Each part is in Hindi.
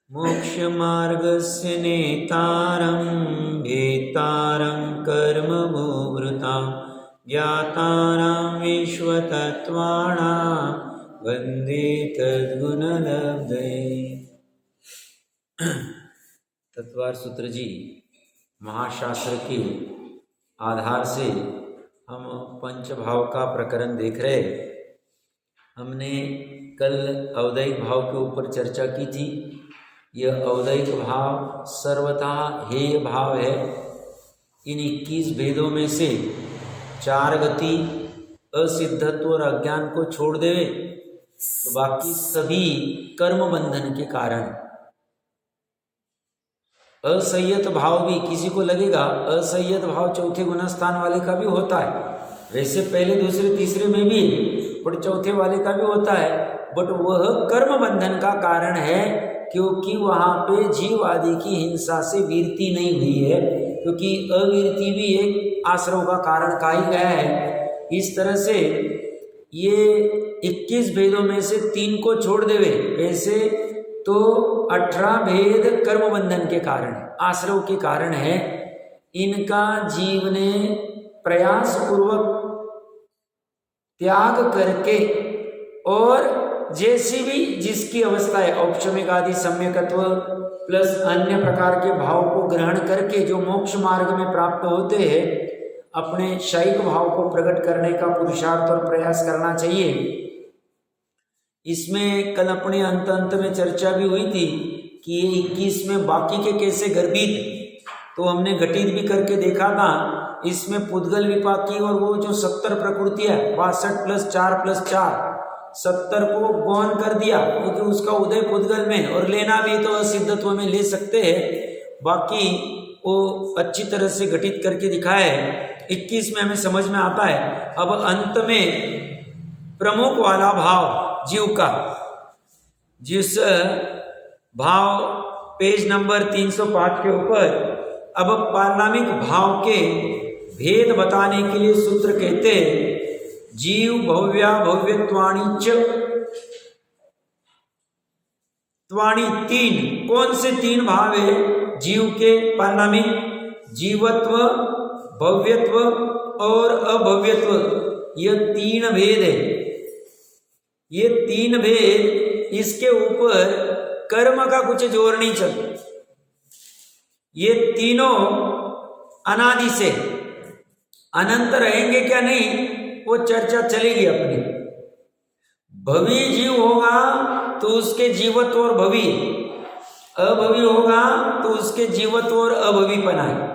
मोक्षमार्गस्य नेतारं भेतारं कर्मभूभृतां ज्ञातारं विश्वतत्त्वानां वन्दे तद्गुणलब्धये। तत्वार सूत्र जी महाशास्त्र के आधार से हम पंचभाव का प्रकरण देख रहे। हमने कल अवदैहिक भाव के ऊपर चर्चा की थी। यह अवदैहिक भाव सर्वथा हेय भाव है। इन 21 भेदों में से 4 गति असिद्धत्व और अज्ञान को छोड़ देवे तो बाकी सभी कर्म बंधन के कारण। असंयत भाव भी किसी को लगेगा असंयत भाव चौथे गुणस्थान वाले का भी होता है, वैसे पहले दूसरे तीसरे में भी, पर चौथे वाले का भी होता है। बट वह कर्म बंधन का कारण है, क्योंकि वहाँ पे जीव आदि की हिंसा से वीरति नहीं हुई है, क्योंकि अवीरति भी एक आश्रव का कारण कहा ही गया है। इस तरह से ये 21 भेदों में से 3 को छोड़ देवे, वैसे तो 18 भेद कर्म बंधन के कारण, आश्रव के कारण है। इनका जीव ने प्रयास पूर्वक त्याग करके और जैसी भी जिसकी अवस्था है औपशमिक आदि सम्यकत्व प्लस अन्य प्रकार के भाव को ग्रहण करके जो मोक्ष मार्ग में प्राप्त होते हैं, अपने शैक भाव को प्रकट करने का पुरुषार्थ और प्रयास करना चाहिए। इसमें कल अपने अंत में चर्चा भी हुई थी कि ये 21 में बाकी के कैसे गर्भित, तो हमने घटित भी करके देखा था। इसमें पुद्गल विपाकी और वो जो 70 प्रकृतियां 62 + 4 + 4 70 को गौण कर दिया, क्योंकि उसका उदय पुद्गल में, और लेना भी तो असिद्धत्व में ले सकते हैं। बाकी वो अच्छी तरह से घटित करके दिखाया है। 21 में हमें समझ में आता है। अब अंत में प्रमुख वाला भाव जीव का, जिस भाव पेज नंबर 305 के ऊपर अब पारणामिक भाव के भेद बताने के लिए सूत्र कहते हैं जीव भव्या भव्यत्वाणि च त्वाणि 3। कौन से 3 भाव है जीव के पारणामिक? जीवत्व, भव्यत्व और अभव्यत्व, यह 3 भेद है। ये 3 भेद, इसके ऊपर कर्म का कुछ जोर नहीं चलता। ये तीनों अनादि से अनंत रहेंगे क्या नहीं, वो चर्चा चलेगी अपनी। भवी जीव होगा तो उसके जीवत्व और भवी, अभवी होगा तो उसके जीवत्व और अभवीपना है।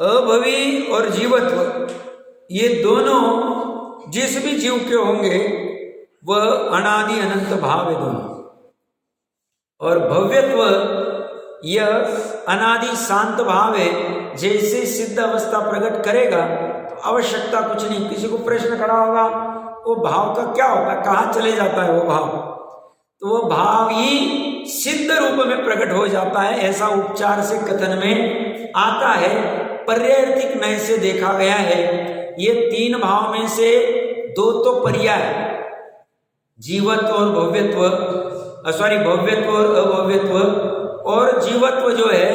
अभवी और जीवत्व ये दोनों जिस भी जीव के होंगे वह अनादि अनंत भाव है दोनों। और भव्यत्व यह अनादि शांत भाव है। जैसे सिद्ध अवस्था प्रकट करेगा तो आवश्यकता कुछ नहीं। किसी को प्रश्न खड़ा होगा वो भाव का क्या होता है, कहाँ चले जाता है वो भाव, तो वो भाव ही सिद्ध रूप में प्रकट हो जाता है, ऐसा उपचार से कथन में आता है। पर्यायर्थिक नय से देखा गया है। ये 3 भाव में से 2 तो पर्याय, जीवत्व और भव्यत्व, भव्यत्व और अभव्यत्व, और जीवत्व जो है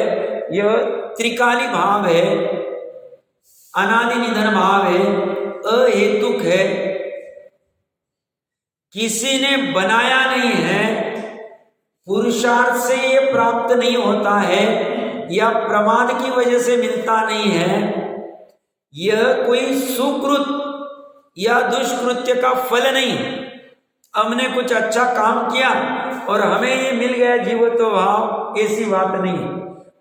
यह त्रिकाली भाव है, अनादि निधन भाव है, अहेतुक है, किसी ने बनाया नहीं है, पुरुषार्थ से ये प्राप्त नहीं होता है, या प्रमाद की वजह से मिलता नहीं है। यह कोई सुकृत या दुष्कृत्य का फल नहीं। हमने कुछ अच्छा काम किया और हमें ये मिल गया जीवत्व भाव, ऐसी बात नहीं।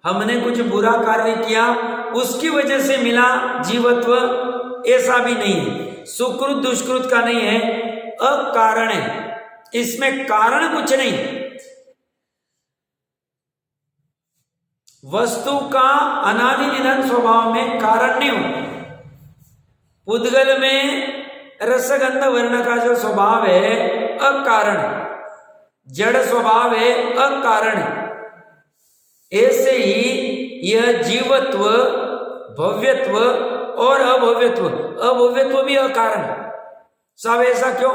हमने कुछ बुरा कार्य किया उसकी वजह से मिला जीवत्व, ऐसा भी नहीं है। सुकृत दुष्कृत का नहीं है, अकारण है, इसमें कारण कुछ नहीं। वस्तु का अनादि निधन स्वभाव में कारण नहीं होता। पुद्गल में रसगंध वर्ण का जो स्वभाव है अकारण, जड़ स्वभाव है अकारण। ऐसे ही यह जीवत्व, भव्यत्व और अभव्यत्व, अभव्यत्व भी अकारण। साहब ऐसा क्यों,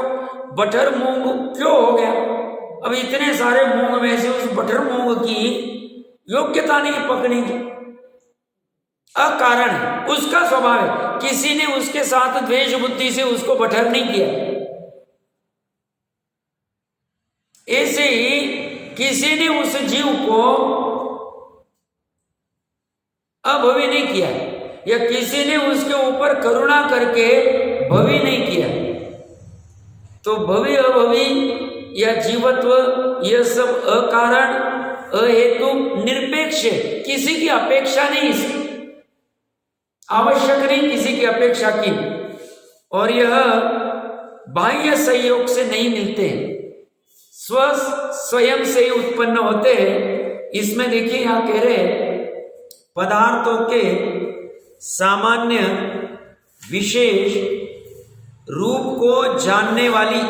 बटर मूंग क्यों हो गया? अब इतने सारे मूंग में से उस बटर मूंग की योग्यता नहीं पकने की, अकारण है, उसका स्वभाव है, किसी ने उसके साथ द्वेष बुद्धि से उसको बटर नहीं किया। ऐसे ही किसी ने उस जीव को अभवी नहीं किया, या किसी ने उसके ऊपर करुणा करके भवी नहीं किया। तो भवी अभवी या जीवत्व यह सब अकारण अहेतु निरपेक्ष है, किसी की अपेक्षा नहीं, इसकी आवश्यक नहीं किसी की अपेक्षा की, और यह बाह्य सहयोग से नहीं मिलते हैं, स्वयं से ही उत्पन्न होते हैं। इसमें देखिए यहां कह रहे पदार्थों के सामान्य विशेष रूप को जानने वाली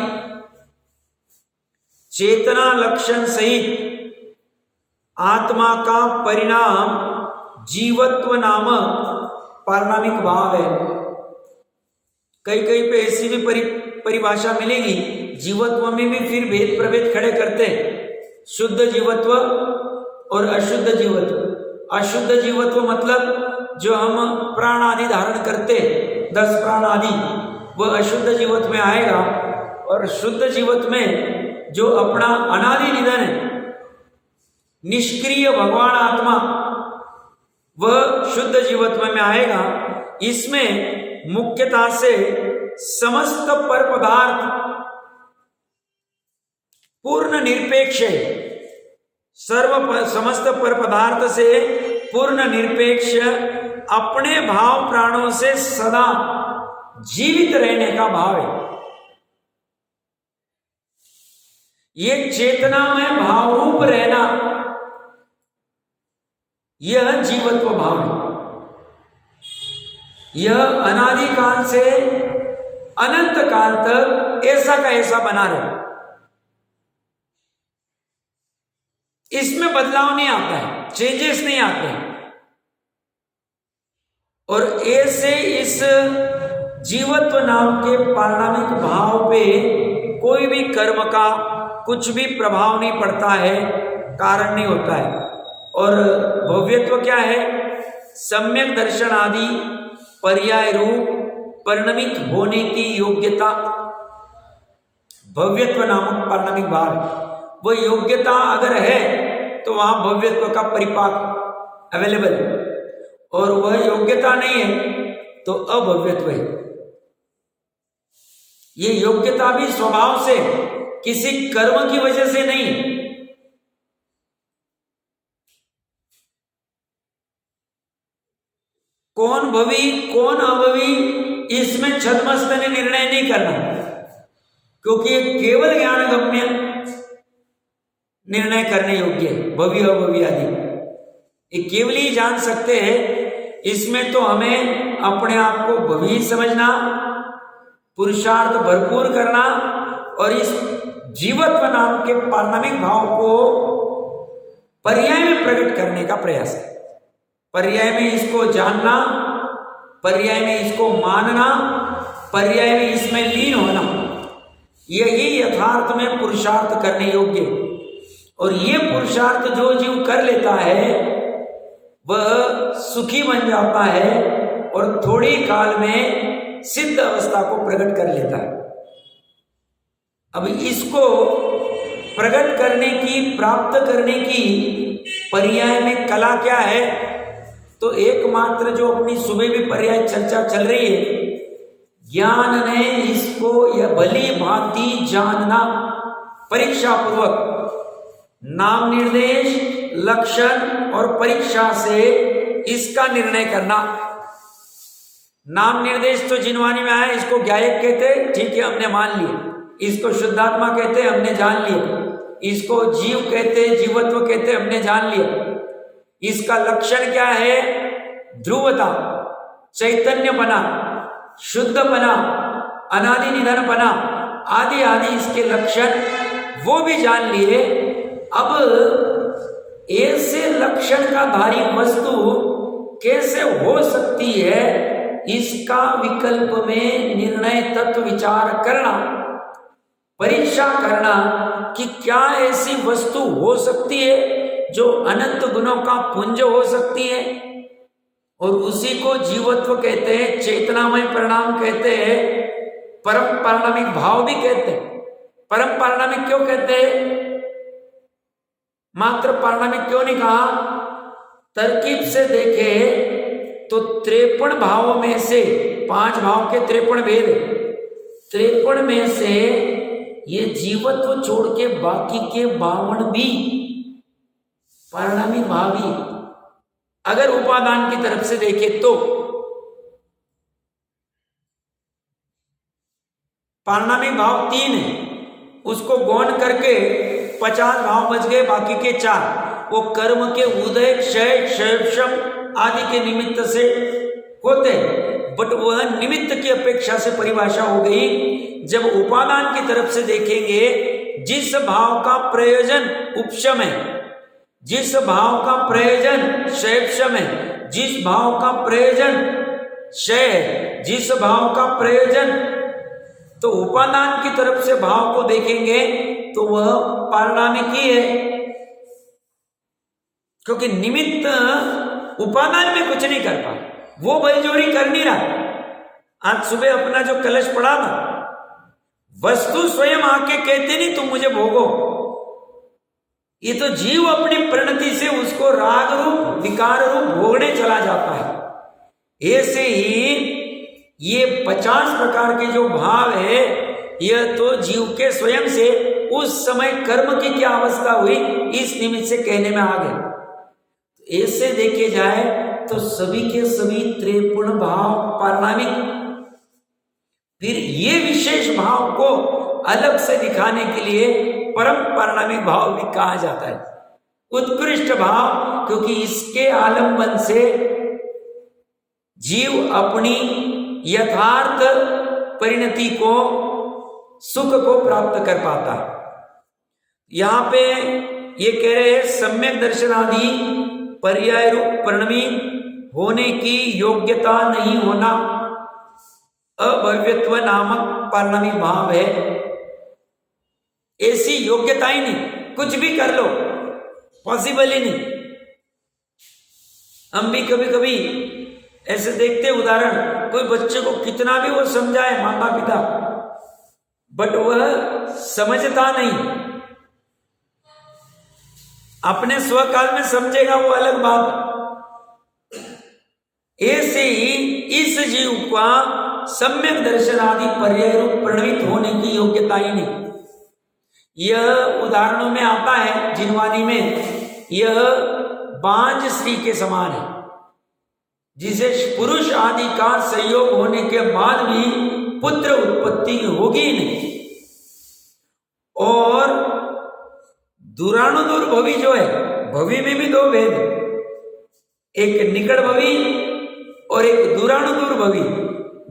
चेतना लक्षण सहित आत्मा का परिणाम जीवत्व नामक पारणामिक भाव है। कई कई पे ऐसी भी परिभाषा मिलेगी, जीवत्व में भी फिर भेद प्रभेद खड़े करते हैं, शुद्ध जीवत्व और अशुद्ध जीवत्व। अशुद्ध जीवत्व मतलब जो हम प्राण आदि धारण करते, 10 प्राण आदि, वह अशुद्ध जीवत्व में आएगा, और शुद्ध जीवत्व में जो अपना अनादि निधन है, निष्क्रिय भगवान आत्मा, वह शुद्ध जीवत्व में आएगा। इसमें मुख्यता से समस्त पर पदार्थ पूर्ण निरपेक्ष है, समस्त पर पदार्थ से पूर्ण निरपेक्ष, अपने भाव प्राणों से सदा जीवित रहने का भाव है। ये चेतना में भाव रूप रहना, यह जीवत्व भाव है। यह अनादि काल से अनंत काल तक ऐसा का ऐसा बना रहे, इसमें बदलाव नहीं आता है, चेंजेस नहीं आते हैं। और ऐसे इस जीवत्व नाम के पारणामिक भाव पे कोई भी कर्म का कुछ भी प्रभाव नहीं पड़ता है, कारण नहीं होता है। और भव्यत्व क्या है? सम्यक दर्शन आदि पर्याय रूप परिणमित होने की योग्यता, भव्यत्व नामक पारणामिक भाव। वह योग्यता अगर है तो वहां भव्यत्व का परिपाक अवेलेबल है, और वह योग्यता नहीं है तो अभव्यत्व है। ये योग्यता भी स्वभाव से, किसी कर्म की वजह से नहीं। कौन भवी कौन अभवी, इसमें छद्मस्त ने निर्णय नहीं करना, क्योंकि ये केवल ज्ञान गम्य निर्णय करने योग्य है। भवी अभवी आदि ये केवल ही जान सकते हैं। इसमें तो हमें अपने आप को भवी समझना, पुरुषार्थ भरपूर करना, और इस जीवत्व नाम के पारणामिक भाव को पर्याय में प्रकट करने का प्रयास है। पर्याय में इसको जानना, पर्याय में इसको मानना, पर्याय में इसमें लीन होना, यही यथार्थ में पुरुषार्थ करने योग्य। और ये पुरुषार्थ जो जीव कर लेता है वह सुखी बन जाता है, और थोड़ी काल में सिद्ध अवस्था को प्रकट कर लेता है। अब इसको प्रकट करने की, प्राप्त करने की पर्याय में कला क्या है? तो एकमात्र जो अपनी सुबह भी पर्याय चर्चा चल रही है, ज्ञान ने इसको यह भली भांति जानना, परीक्षा पूर्वक नाम निर्देश, लक्षण और परीक्षा से इसका निर्णय करना। नाम निर्देश तो जिनवानी में आया, इसको ज्ञायक कहते, ठीक है, हमने मान लिया। इसको शुद्धात्मा कहते, हमने जान लिया। इसको जीव कहते, जीवत्व कहते, हमने जान लिया। इसका लक्षण क्या है? ध्रुवता, चैतन्य बना, शुद्ध बना, अनादि निधन बना, आदि आदि इसके लक्षण वो भी जान लिए। अब ऐसे लक्षण का धारी वस्तु कैसे हो सकती है, इसका विकल्प में निर्णय तत्व विचार करना, परीक्षा करना कि क्या ऐसी वस्तु हो सकती है जो अनंत गुणों का पुंज हो सकती है, और उसी को जीवत्व कहते हैं, चेतनामय परिणाम कहते हैं, परम पारिणामिक भाव भी कहते हैं। परम पारिणामिक क्यों कहते हैं, मात्र पारिणामिक क्यों नहीं कहा? तरकीब से देखे तो 53 भावों में से 5 भाव के 53 भेद, 53 में से ये जीवत्व छोड़ के बाकी के 52 भी पारिणामिक भाव ही। अगर उपादान की तरफ से देखे तो पारिणामिक भाव 3 है, उसको गौण करके 50 भाव बच गए, बाकी के 4 वो कर्म के उदय, क्षय, क्षयक्षम आदि के निमित्त से होते हैं, बट वह निमित्त की अपेक्षा से परिभाषा हो गई। जब उपादान की तरफ से देखेंगे, जिस भाव का प्रयोजन उपशम है, जिस भाव का प्रयोजन क्षयक्षम है, जिस भाव का प्रयोजन क्षय है, जिस भाव का प्रयोजन, तो उपादान की तरफ से भाव को देखेंगे तो वह पारिणामिक ही है, क्योंकि निमित्त उपादान में कुछ नहीं कर पा, वो बलजोरी कर नहीं रहा। आज सुबह अपना जो कलश पड़ा ना, वस्तु स्वयं आके कहते नहीं तुम मुझे भोगो, ये तो जीव अपनी परिणति से उसको राग रूप, विकार रूप भोगने चला जाता है। ऐसे ही ये 50 प्रकार के जो भाव है, यह तो जीव के स्वयं से उस समय कर्म की क्या अवस्था हुई इस निमित्त से कहने में आ गए। ऐसे देखे जाए तो सभी के सभी 53 भाव पारिणामिक। फिर ये विशेष भाव को अलग से दिखाने के लिए परम पारिणामिक भाव भी कहा जाता है, उत्कृष्ट भाव, क्योंकि इसके आलंबन से जीव अपनी यथार्थ परिणति को, सुख को प्राप्त कर पाता है। यहां पे ये कह रहे हैं सम्यक दर्शन आदि पर्याय रूप परिणमी होने की योग्यता नहीं होना अभव्यत्व नामक पारिणामिक भाव है। ऐसी योग्यता ही नहीं, कुछ भी कर लो, पॉसिबल ही नहीं। हम भी कभी कभी ऐसे देखते उदाहरण, कोई बच्चे को कितना भी वो समझाए माता पिता, बट वह समझता नहीं। अपने स्वकाल में समझेगा वो अलग बात। ऐसे ही इस जीव का सम्यक दर्शन आदि पर्याय रूप प्रणवित होने की योग्यता ही नहीं। यह उदाहरणों में आता है, जिनवानी में यह बांझ स्त्री के समान है, जिसे पुरुष आदि का संयोग होने के बाद भी पुत्र उत्पत्ति होगी नहीं। और दुराणुदूर भवि जो है, भवि में भी 2 भेद, एक निकट भवि और एक दुराणुदूर भवि।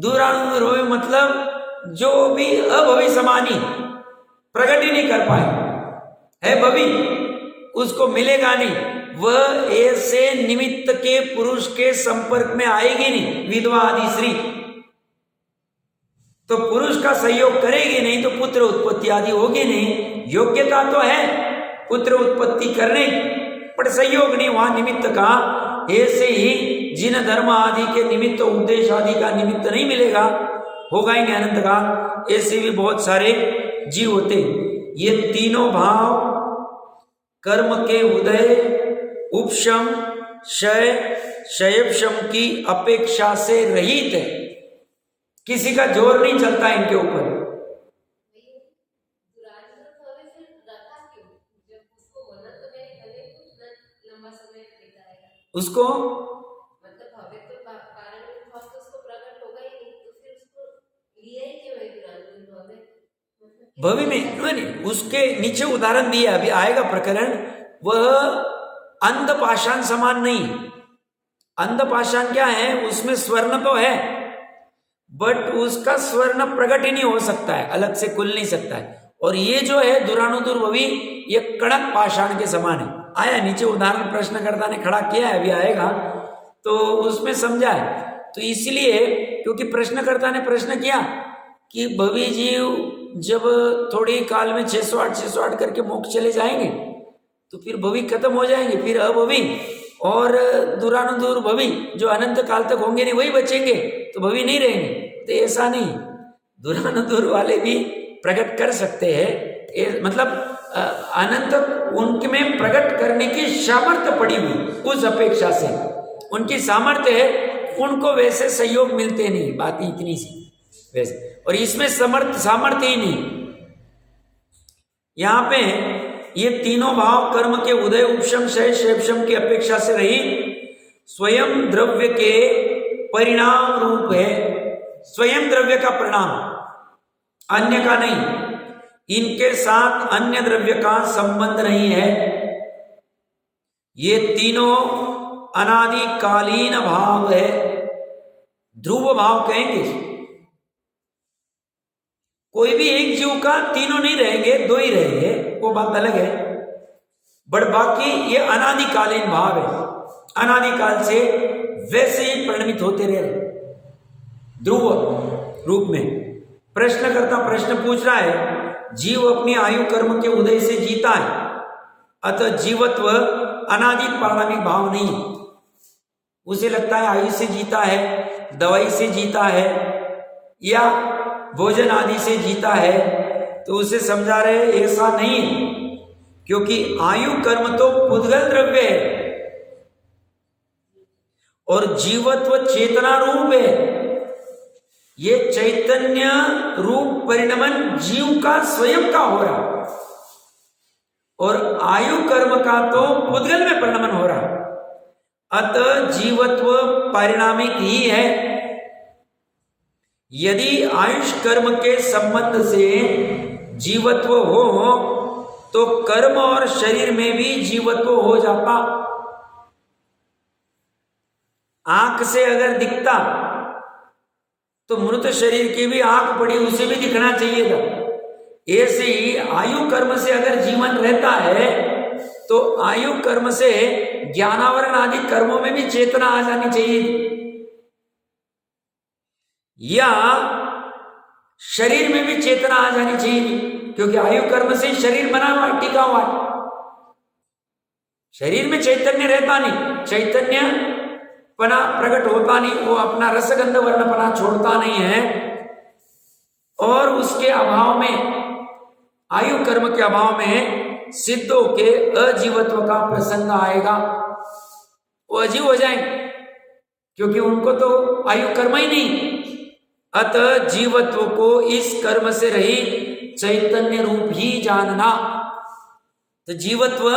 दुराणुदूर भवि मतलब जो भी अभवि समानी प्रकट ही नहीं कर पाए है भवि, उसको मिलेगा नहीं, वह ऐसे निमित्त के पुरुष के संपर्क में आएगी नहीं, विधवा आदि स्त्री तो पुरुष का सहयोग करेगी नहीं, तो पुत्र उत्पत्ति आदि होगी नहीं। योग्यता तो है पुत्र उत्पत्ति करने, पर सहयोग नहीं वहां निमित्त का। ऐसे ही जिन धर्म आदि के निमित्त, उपदेश आदि का निमित्त नहीं मिलेगा, होगा ही नहीं अनंत का, ऐसे भी बहुत सारे जीव होते। ये तीनों भाव कर्म के उदय, उपशम, क्षय, क्षयक्षम की अपेक्षा से रहित है, किसी का जोर नहीं चलता इनके ऊपर। उसको मतलब भावे तो कारण तो उसको प्रकट होगा ही नहीं, तो फिर उसको लिया ही क्यों है भवि में? नहीं, उसके नीचे उदाहरण दिया, अभी आएगा प्रकरण। वह अंध पाषाण समान नहीं। अंध पाषाण क्या है, उसमें स्वर्ण तो है, बट उसका स्वर्ण प्रकट ही नहीं हो सकता है, अलग से खुल नहीं सकता है। और ये जो है दुराणुदूर भवि, ये कड़क पाषाण के समान है। आया नीचे उदाहरण, प्रश्नकर्ता ने खड़ा किया है, अभी आएगा तो उसमें समझा है। तो इसलिए क्योंकि प्रश्नकर्ता ने प्रश्न किया कि भवी जीव जब थोड़ी काल में 608 करके मोक्ष चले जाएंगे तो फिर भवी खत्म हो जाएंगे, फिर अभवी और दूरानुदूर भवी जो अनंत काल तक होंगे नहीं वही बचेंगे, तो भवी नहीं रहेंगे। तो ऐसा नहीं, दूरानुदूर वाले भी प्रकट कर सकते हैं, मतलब अनंत उनके में प्रकट करने की सामर्थ्य पड़ी हुई, उस अपेक्षा से उनकी सामर्थ्य है, उनको वैसे सहयोग मिलते नहीं, बात इतनी सी वैसे। और इसमें सामर्थ्य ही नहीं। यहां पे ये तीनों भाव कर्म के उदय, उपशम, क्षय, क्षेपशम की अपेक्षा से रही स्वयं द्रव्य के परिणाम रूप है। स्वयं द्रव्य का परिणाम, अन्य का नहीं। इनके साथ अन्य द्रव्य का संबंध नहीं है। ये तीनों अनादिकालीन भाव है, ध्रुव भाव कहेंगे। कोई भी एक जीव का तीनों नहीं रहेंगे, दो ही रहेंगे, वो बात अलग है। बट बाकी ये अनादिकालीन भाव है, अनादिकाल से वैसे ही परिणमित होते रहे ध्रुव रूप में। प्रश्नकर्ता प्रश्न पूछ रहा है, जीव अपनी आयु कर्म के उदय से जीता है, अतः जीवत्व अनादि पारमाणिक भाव नहीं। उसे लगता है आयु से जीता है, दवाई से जीता है या भोजन आदि से जीता है, तो उसे समझा रहे ऐसा नहीं, क्योंकि आयु कर्म तो पुद्गल द्रव्य है और जीवत्व चेतना रूप है। ये चैतन्य रूप परिणमन जीव का स्वयं का हो रहा, और आयु कर्म का तो पुद्गल में परिणमन हो रहा। अतः जीवत्व पारिणामिक ही है। यदि आयुष कर्म के संबंध से जीवत्व हो तो कर्म और शरीर में भी जीवत्व हो जाता। आंख से अगर दिखता तो मृत शरीर की भी आंख पड़ी, उसे भी दिखना चाहिए था। ऐसे ही आयु कर्म से अगर जीवन रहता है तो आयु कर्म से ज्ञानावरण आदि कर्मों में भी चेतना आ जानी चाहिए, या शरीर में भी चेतना आ जानी चाहिए, क्योंकि आयु कर्म से शरीर बना हुआ है, टिका हुआ है। शरीर में चैतन्य रहता नहीं, चैतन्य पना प्रकट होता नहीं, वो अपना रसगंध वर्णपना छोड़ता नहीं है। और उसके अभाव में, आयु कर्म के अभाव में सिद्धों के अजीवत्व का प्रसंग आएगा, वो अजीव हो जाएंगे, क्योंकि उनको तो आयु कर्म ही नहीं। अतः जीवत्व को इस कर्म से रहित चैतन्य रूप ही जानना। तो जीवत्व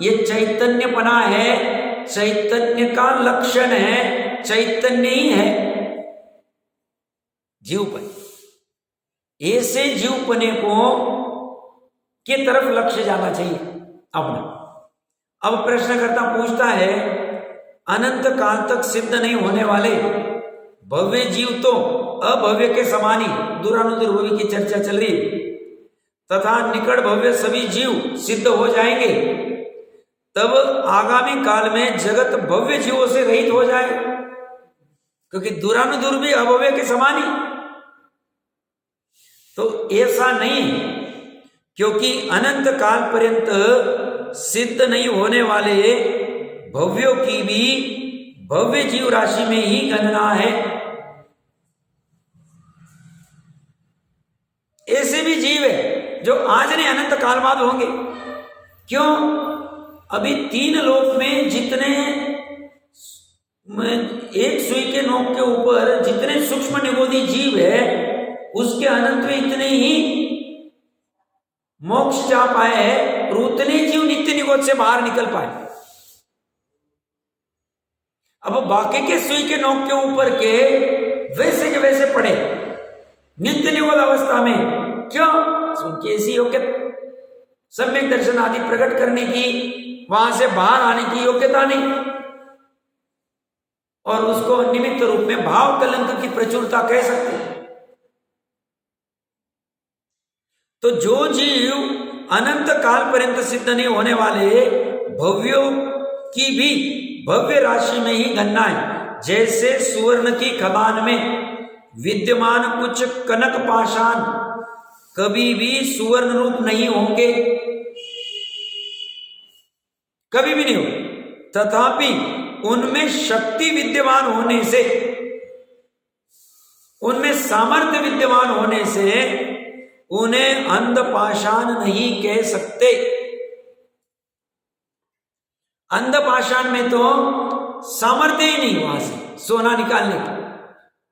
ये चैतन्यपना है, चैतन्य का लक्षण है, चैतन्य ही है जीवपन। ऐसे जीवपने को के तरफ लक्ष्य जाना चाहिए अपना। अब प्रश्नकर्ता पूछता है, अनंत काल तक सिद्ध नहीं होने वाले भव्य जीव तो अभव्य के समान ही, दूरानुदूर भव्य की चर्चा चल रही है, तथा निकट भव्य सभी जीव सिद्ध हो जाएंगे, तब आगामी काल में जगत भव्य जीवों से रहित हो जाए, क्योंकि दूरानुदूर भी अभव्य के समान ही। तो ऐसा नहीं, क्योंकि अनंत काल पर्यंत सिद्ध नहीं होने वाले भव्यों की भी भव्य जीव राशि में ही गणना है। ऐसे भी जीव है जो आज नहीं अनंत काल बाद होंगे। क्यों? अभी तीन लोक में जितने एक सुई के नोक के ऊपर जितने सूक्ष्म निगोदी जीव है, उसके अनंत में इतने ही मोक्ष जा पाए हैं, और उतने जीव नित्य निगोद से बाहर निकल पाए। अब बाकी के सुई के नोक के ऊपर के वैसे के वैसे पड़े नित्य निगोद अवस्था में। क्यों? उनकी ऐसी योग्यता, सम्यक दर्शन आदि प्रकट करने की, वहां से बाहर आने की योग्यता नहीं, और उसको निमित्त रूप में भाव कलंक की प्रचुरता कह सकते हैं। तो जो जीव अनंत काल पर्यंत सिद्ध नहीं होने वाले भव्यों की भी भव्य राशि में ही गणना है, जैसे सुवर्ण की खदान में विद्यमान कुछ कनक पाषाण कभी भी सुवर्ण रूप नहीं होंगे, कभी भी नहीं होंगे, तथापि उनमें शक्ति विद्यमान होने से, उनमें सामर्थ्य विद्यमान होने से उन्हें अंध पाषाण नहीं कह सकते। अंध पाषाण में तो सामर्थ्य ही नहीं, वहां से सोना निकालने की,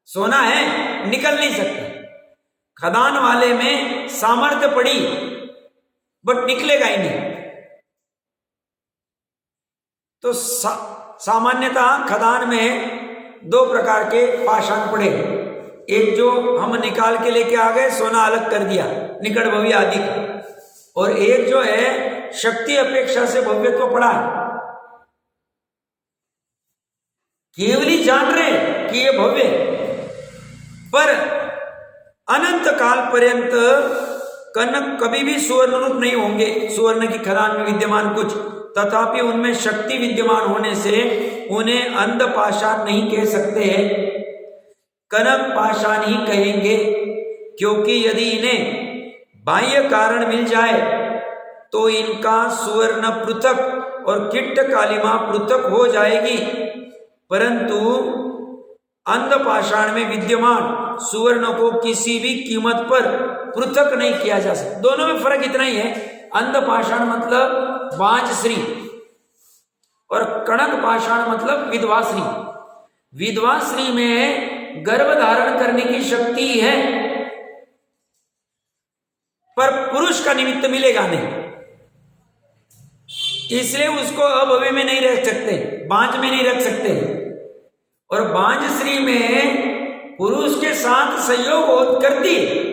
सोना है निकल नहीं सकता। खदान वाले में सामर्थ्य पड़ी बट निकलेगा ही नहीं। तो सामान्यतः खदान में दो प्रकार के पाषाण पड़े, एक जो हम निकाल के लेके आ गए, सोना अलग कर दिया निकट भव्य आदि का, और एक जो है शक्ति अपेक्षा से भव्यत्व पड़ा है। केवल ही जान रहे कि ये भव्य, पर अनंत काल पर्यंत कनक कभी भी सुवर्ण रूप नहीं होंगे, सुवर्ण की खदान में विद्यमान कुछ, तथापि उनमें शक्ति विद्यमान होने से उन्हें अंध पाषाण नहीं कह सकते हैं, कनक पाषाण ही कहेंगे। क्योंकि यदि इन्हें बाह्य कारण मिल जाए तो इनका सुवर्ण पृथक और किट्ट कालिमा पृथक हो जाएगी, परंतु अंध पाषाण में विद्यमान सुवर्ण को किसी भी कीमत पर पृथक नहीं किया जा सकता। दोनों में फर्क इतना ही है, अंध पाषाण मतलब बांझश्री और कणक पाषाण मतलब विधवाश्री। विधवाश्री में गर्भ धारण करने की शक्ति है, पर पुरुष का निमित्त मिलेगा नहीं, इसलिए उसको अभव्य में नहीं रख सकते, बांझ में नहीं रख सकते। और बांझश्री में पुरुष के साथ सहयोग करती है,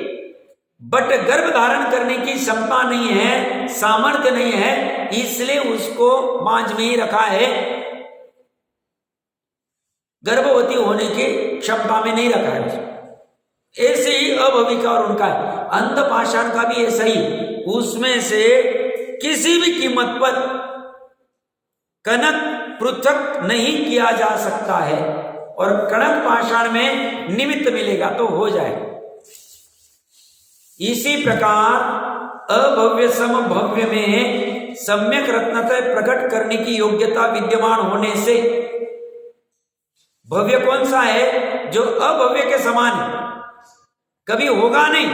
बट गर्भ धारण करने की क्षमता नहीं है, सामर्थ्य नहीं है, इसलिए उसको बांझ में ही रखा है, गर्भवती होने की क्षमता में नहीं रखा है। ऐसे ही अभविका और उनका अंध पाषाण का भी ऐसा ही, उसमें से किसी भी कीमत पर कनक पृथक नहीं किया जा सकता है, और कणक पाषाण में निमित्त मिलेगा तो हो जाए। इसी प्रकार अभव्य सम भव्य में सम्यक रत्नता प्रकट करने की योग्यता विद्यमान होने से, भव्य कौन सा है? जो अभव्य के समान है, कभी होगा नहीं,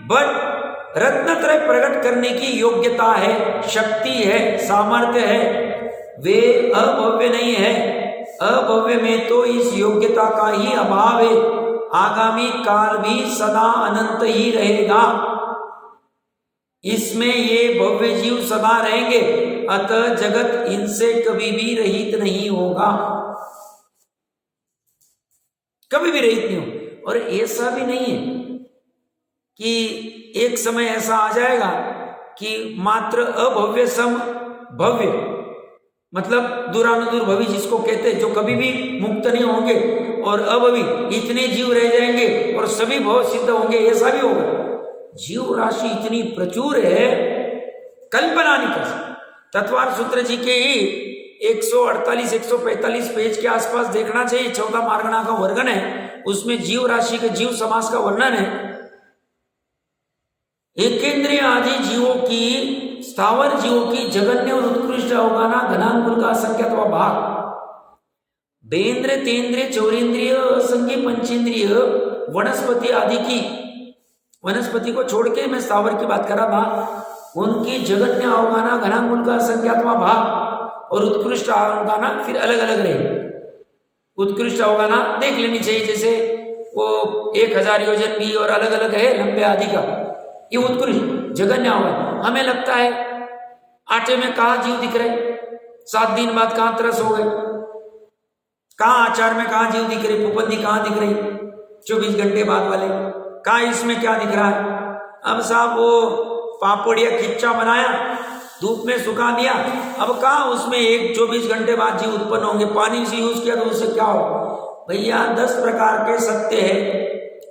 बट रत्नत्रय प्रकट करने की योग्यता है, शक्ति है, सामर्थ्य है, वे अभव्य नहीं है। अभव्य में तो इस योग्यता का ही अभाव है, आगामी काल भी सदा अनंत ही रहेगा, इसमें ये भव्य जीव सदा रहेंगे, अतः जगत इनसे कभी भी रहित नहीं होगा, कभी भी रहित नहीं हो। और ऐसा भी नहीं है कि एक समय ऐसा आ जाएगा कि मात्र अभव्य सम भव्य, मतलब दूरानुदूर भवि जिसको कहते हैं, जो कभी भी मुक्त नहीं होंगे, और अभवि इतने जीव रह जाएंगे और सभी भव सिद्ध होंगे, ऐसा भी होगा। जीव राशि इतनी प्रचुर है, कल्पना नहीं कर सकते। तत्वार सूत्र जी के ही 148-145 पेज के आसपास देखना चाहिए, 14 मार्गणा का वर्णन है, उसमें जीव राशि के जीव समास का वर्णन है। एकेंद्रिय आदि जीवों की, स्थावर जीवों की जगन्य और उत्कृष्ट अवगाना घनांकुल का संख्यात्वा भाग, बेंद्र तेंद्रिय चौरेंद्रिय असंख्य पंचेंद्रिय वनस्पति आदि की, वनस्पति को छोड़ के मैं स्थावर की बात कर रहा था, उनकी जगन्य अवगाना घनांकुल का संख्यात्वा भाग और उत्कृष्ट अवगाना फिर अलग अलग रहे। उत्कृष्ट अवगाना देख लेनी चाहिए, जैसे वो 1000 योजन भी और अलग अलग है लंबे आदि का, ये उत्कृष्ट जगन्य अवगाना। हमें लगता है आटे में कहाँ जीव दिख रहे, 7 दिन बाद कहाँ तरस हो गए, कहाँ आचार में कहाँ जीव दिख रहे, फुफंदी कहाँ दिख रही 24 घंटे बाद वाले, कहाँ इसमें क्या दिख रहा है। अब साहब वो पापड़ या खिच्चा बनाया, धूप में सुखा दिया, अब कहाँ उसमें 24 घंटे बाद जीव उत्पन्न होंगे, पानी से यूज किया तो उससे क्या हो भैया। 10 प्रकार के सत्य है,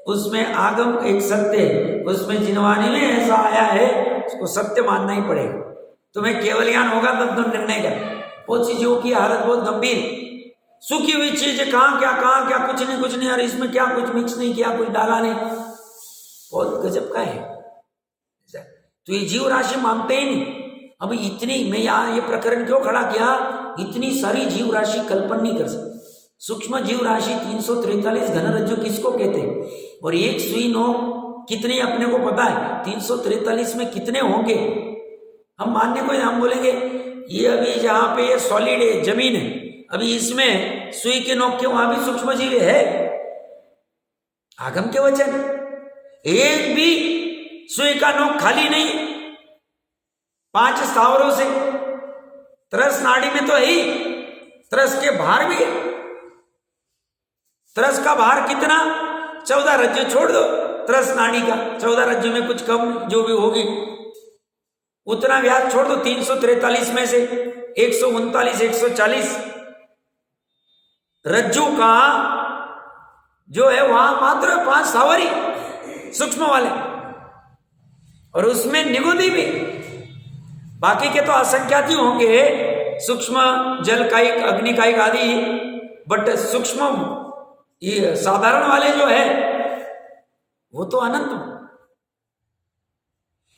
उसमें आगम एक सत्य है, उसमें जिनवानी में ऐसा आया है, उसको सत्य मानना ही पड़ेगा। तुम्हें केवल ज्ञान होगा तब तुम निर्णय कर। बहुत सी जीवों की हालत बहुत गंभीर, सूखी हुई चीज कहाँ क्या, कुछ नहीं, और इसमें क्या कुछ मिक्स नहीं किया, कुछ डाला नहीं, बहुत गजब का है। तो ये जीव राशि मानते ही नहीं। अब इतनी, मैं यहाँ ये प्रकरण क्यों खड़ा किया, इतनी सारी जीव राशि कल्पना नहीं कर सकते। सूक्ष्म जीव राशि 343 घनरज्जु किसको कहते हैं, और एक सुई नोक कितने अपने को पता है, 343 में कितने होंगे हम मानने को, हम बोलेंगे ये अभी जहां पे ये सॉलिड है, जमीन है, अभी इसमें सुई के नोक के वहां भी सूक्ष्म जीव है, आगम के वचन। एक भी सुई का नोक खाली नहीं, 5 स्थावरों से, तरस नाड़ी में तो है ही, तरस के बाहर भी है। तरस का भार कितना, 14 रज्जु छोड़ दो तरस नाड़ी का, 14 रज्जु में कुछ कम जो भी होगी उतना व्यास छोड़ दो, 343 में से 139 140 रज्जु का जो है वहां मात्र 5 स्थावरी सूक्ष्म वाले, और उसमें निगुदी भी, बाकी के तो असंख्यात ही होंगे, सूक्ष्म जल कायिक, अग्नि कायिक आदि, बट सूक्ष्म ये साधारण वाले जो है वो तो अनंत।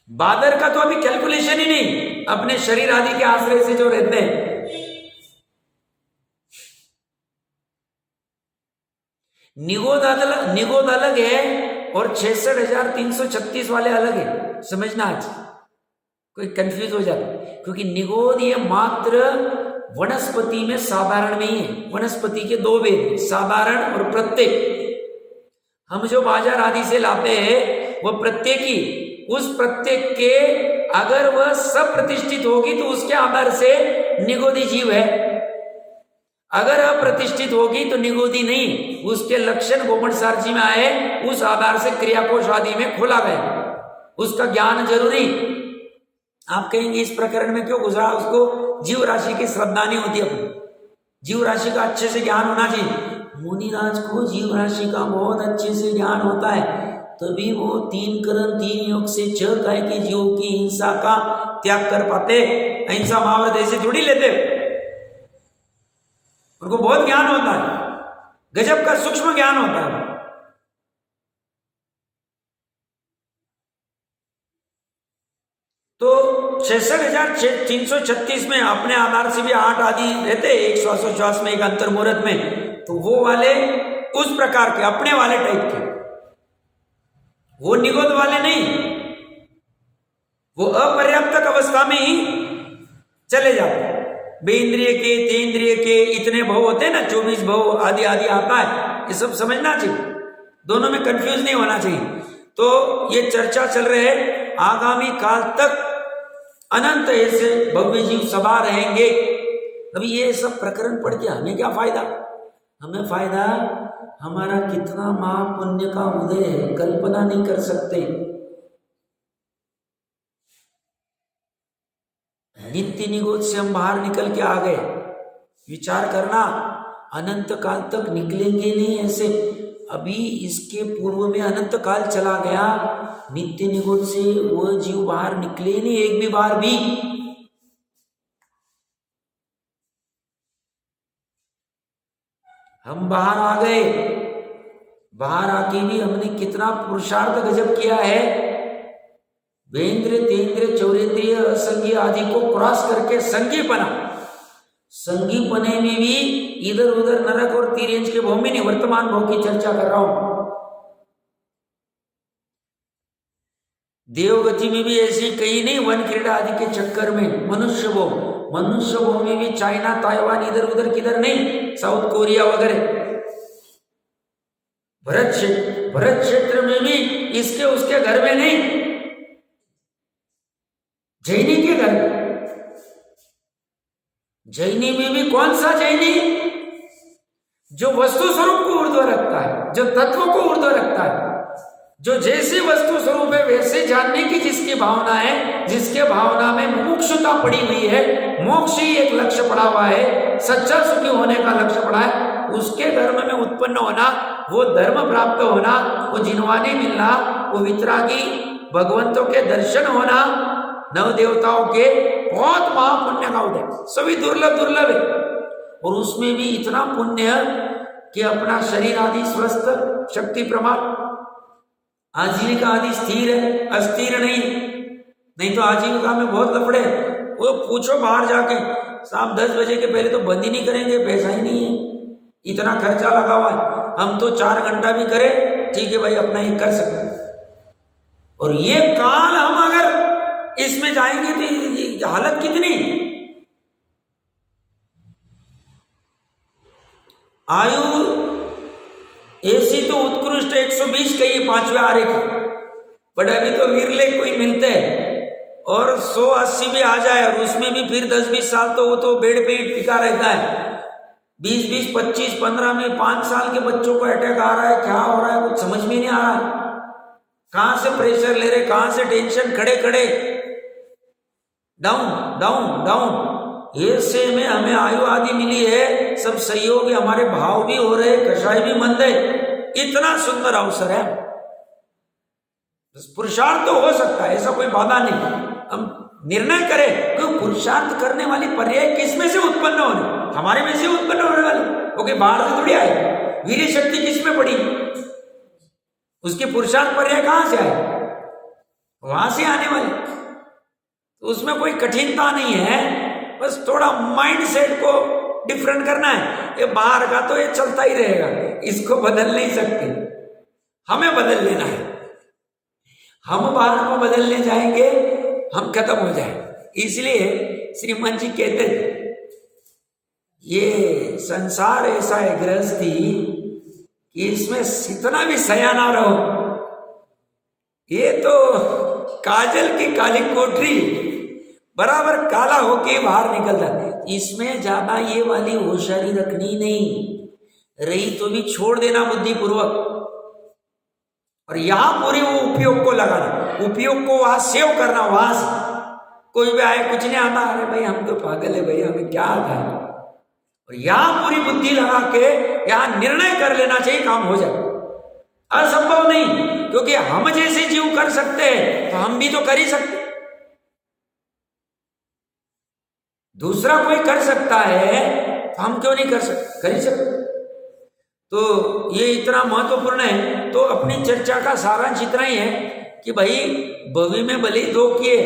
बादर का तो अभी कैलकुलेशन ही नहीं, अपने शरीर आदि के आश्रय से जो रहते हैं। निगोद अलग है और 66,336 वाले अलग है, समझना। आज कोई कंफ्यूज हो जाता, क्योंकि निगोद ये मात्र वनस्पति में साधारण में ही है। वनस्पति के 2 भेद, साधारण और प्रत्येक। हम जो बाजार आदि से लाते हैं वो प्रत्येक ही, उस प्रत्येक के अगर वह सप्रतिष्ठित होगी तो उसके आधार से निगोदी जीव है, अगर अप्रतिष्ठित होगी तो निगोदी नहीं। उसके लक्षण गोमट सारची में आए, उस आधार से क्रियाकोश आदि में खोला गया, उसका ज्ञान जरूरी। आप कहेंगे इस प्रकरण में क्यों गुजरा, उसको जीव राशि की श्रद्धा नहीं होती, अपनी जीव राशि का अच्छे से ज्ञान होना चाहिए। मुनिराज को जीव राशि का बहुत अच्छे से ज्ञान होता है, तभी वो 3 करण 3 योग से 6 काय के जीव की हिंसा का त्याग कर पाते। अहिंसा महाव्रत ऐसे थोड़ी लेते, उनको बहुत ज्ञान होता है, गजब का सूक्ष्म ज्ञान होता है। तो 66,336 में अपने आधार से भी 8 आदि रहते, एक श्वासोच्छ्वास में, एक अंतर मुहूर्त में, तो वो वाले उस प्रकार के अपने वाले टाइप के, वो निगोद वाले नहीं, वो अपर्याप्तक अवस्था में ही चले जाते। बेंद्रिय के, तेंद्रिय के इतने भव होते हैं ना, 24 भव आदि आदि आता है, ये सब समझना चाहिए, दोनों में कंफ्यूज नहीं होना चाहिए। तो ये चर्चा चल रही है, आगामी काल तक अनंत ऐसे भव्य जीव सभा रहेंगे। अभी ये सब प्रकरण पढ़ के हमें क्या फायदा, हमें फायदा हमारा कितना महापुण्य का उदय है, कल्पना नहीं कर सकते। नित्य निगोद से हम बाहर निकल के आ गए, विचार करना, अनंत काल तक निकलेंगे नहीं ऐसे। अभी इसके पूर्व में अनंत काल चला गया, नित्य निगोद से वह जीव बाहर निकले नहीं एक भी बार भी। हम बाहर आ गए, बाहर आके भी हमने कितना पुरुषार्थ गजब किया है। वेंद्र, तेंद्र, चौरेंद्रिय, असंगीय आदि को क्रॉस करके संगी बना। संगी पने में भी इधर उधर नरक और तिर्यंच के भाव में नहीं, वर्तमान भाव की चर्चा कर रहा हूं। देवगति में भी ऐसी कहीं नहीं, वन क्रीड़ा आदि के चक्कर में। मनुष्य भाव में भी चाइना, ताइवान, इधर उधर किधर नहीं, साउथ कोरिया वगैरह। भरत क्षेत्र में भी इसके उसके घर में नहीं, जैनी के घर में। जैनी में भी कौन सा जैनी, जो वस्तु स्वरूप को ऊर्ध्व रखता है, जो तत्व को ऊर्ध्व रखता है, जो जैसे वस्तु स्वरूप है वैसे जानने की जिसकी भावना है, जिसके भावना में मुमुक्षुता पड़ी हुई है, मोक्ष ही एक लक्ष्य पड़ा हुआ है, सच्चा सुखी होने का लक्ष्य पड़ा है, उसके धर्म में उत्पन्न होना, वो धर्म प्राप्त होना, वो जिनवानी मिलना, वो वितरागी भगवंतों के दर्शन होना, नव देवताओं के बहुत महापुण्य का उदय, सभी दुर्लभ है। और उसमें भी इतना पुण्य कि अपना शरीर आदि स्वस्थ, शक्ति प्रमाण, आजीविका आदि स्थिर है, अस्थिर नहीं तो आजीविका में बहुत लफड़े। वो पूछो बाहर जाके, शाम 10 बजे के पहले तो बंद ही नहीं करेंगे, पैसा ही नहीं है, इतना खर्चा लगा हुआ है। हम तो 4 घंटा भी करें, ठीक है भाई, अपना ही कर सकते। और ये काल हम अगर इसमें जाएंगे तो ये हालत कितनी। आयु ऐसी तो उत्कृष्ट 120 कही 5वें आरे की, बट अभी तो विरले कोई मिलते हैं। और 100-80 भी आ जाए और उसमें भी फिर 10-20 साल तो वो तो बेड पे ही टिका रहता है। 20-20, 25-15 में 5 साल के बच्चों को अटैक आ रहा है, क्या हो रहा है कुछ समझ में नहीं आ रहा है। कहां से प्रेशर ले रहे, कहां से टेंशन, खड़े खड़े डाउन डाउन डाउन। ऐसे में हमें आयु आदि मिली है, सब सहयोगी, हमारे भाव भी हो रहे, कषाय भी मंद है। इतना सुंदर अवसर है, पुरुषार्थ तो हो सकता है, ऐसा कोई बाधा नहीं। हम निर्णय करें कि पुरुषार्थ करने वाली पर्याय किसमें से उत्पन्न होने, हमारे में से उत्पन्न होने वाली, ओके, बाहर से थोड़ी आए। वीर्य शक्ति किसमें पड़ी, उसके पुरुषार्थ पर्याय कहां से आए, वहां से आने वाली। तो उसमें कोई कठिनता नहीं है, बस थोड़ा माइंड सेट को डिफरेंट करना है। ये बाहर का तो ये चलता ही रहेगा, इसको बदल नहीं सकते, हमें बदल लेना है। हम बाहर को बदलने जाएंगे, हम खत्म हो जाएंगे। इसलिए श्रीमान जी कहते थे, ये संसार ऐसा है गृहस्थी कि इसमें इतना भी सयाना रहो, ये तो काजल की काली कोठरी बराबर काला होके बाहर निकलता है। इसमें ज्यादा ये वाली होशियारी रखनी नहीं, रही तो भी छोड़ देना बुद्धिपूर्वक, और यहां पूरे वो उपयोग को लगाना, उपयोग को वहां सेव करना। वहां से कोई भी आए, कुछ नहीं आता, अरे भाई हम तो पागल है भाई, हमें क्या आता है। और यहां पूरी बुद्धि लगा के यहां निर्णय कर लेना चाहिए, काम हो जाए। असंभव नहीं, क्योंकि हम जैसे जीव कर सकते हैं तो हम भी तो कर ही सकते, दूसरा कोई कर सकता है तो हम क्यों नहीं कर सकते, कर ही सकते। तो ये इतना महत्वपूर्ण है। तो अपनी चर्चा का सारांश इतना ही है कि भाई भवि में भले 2 किए,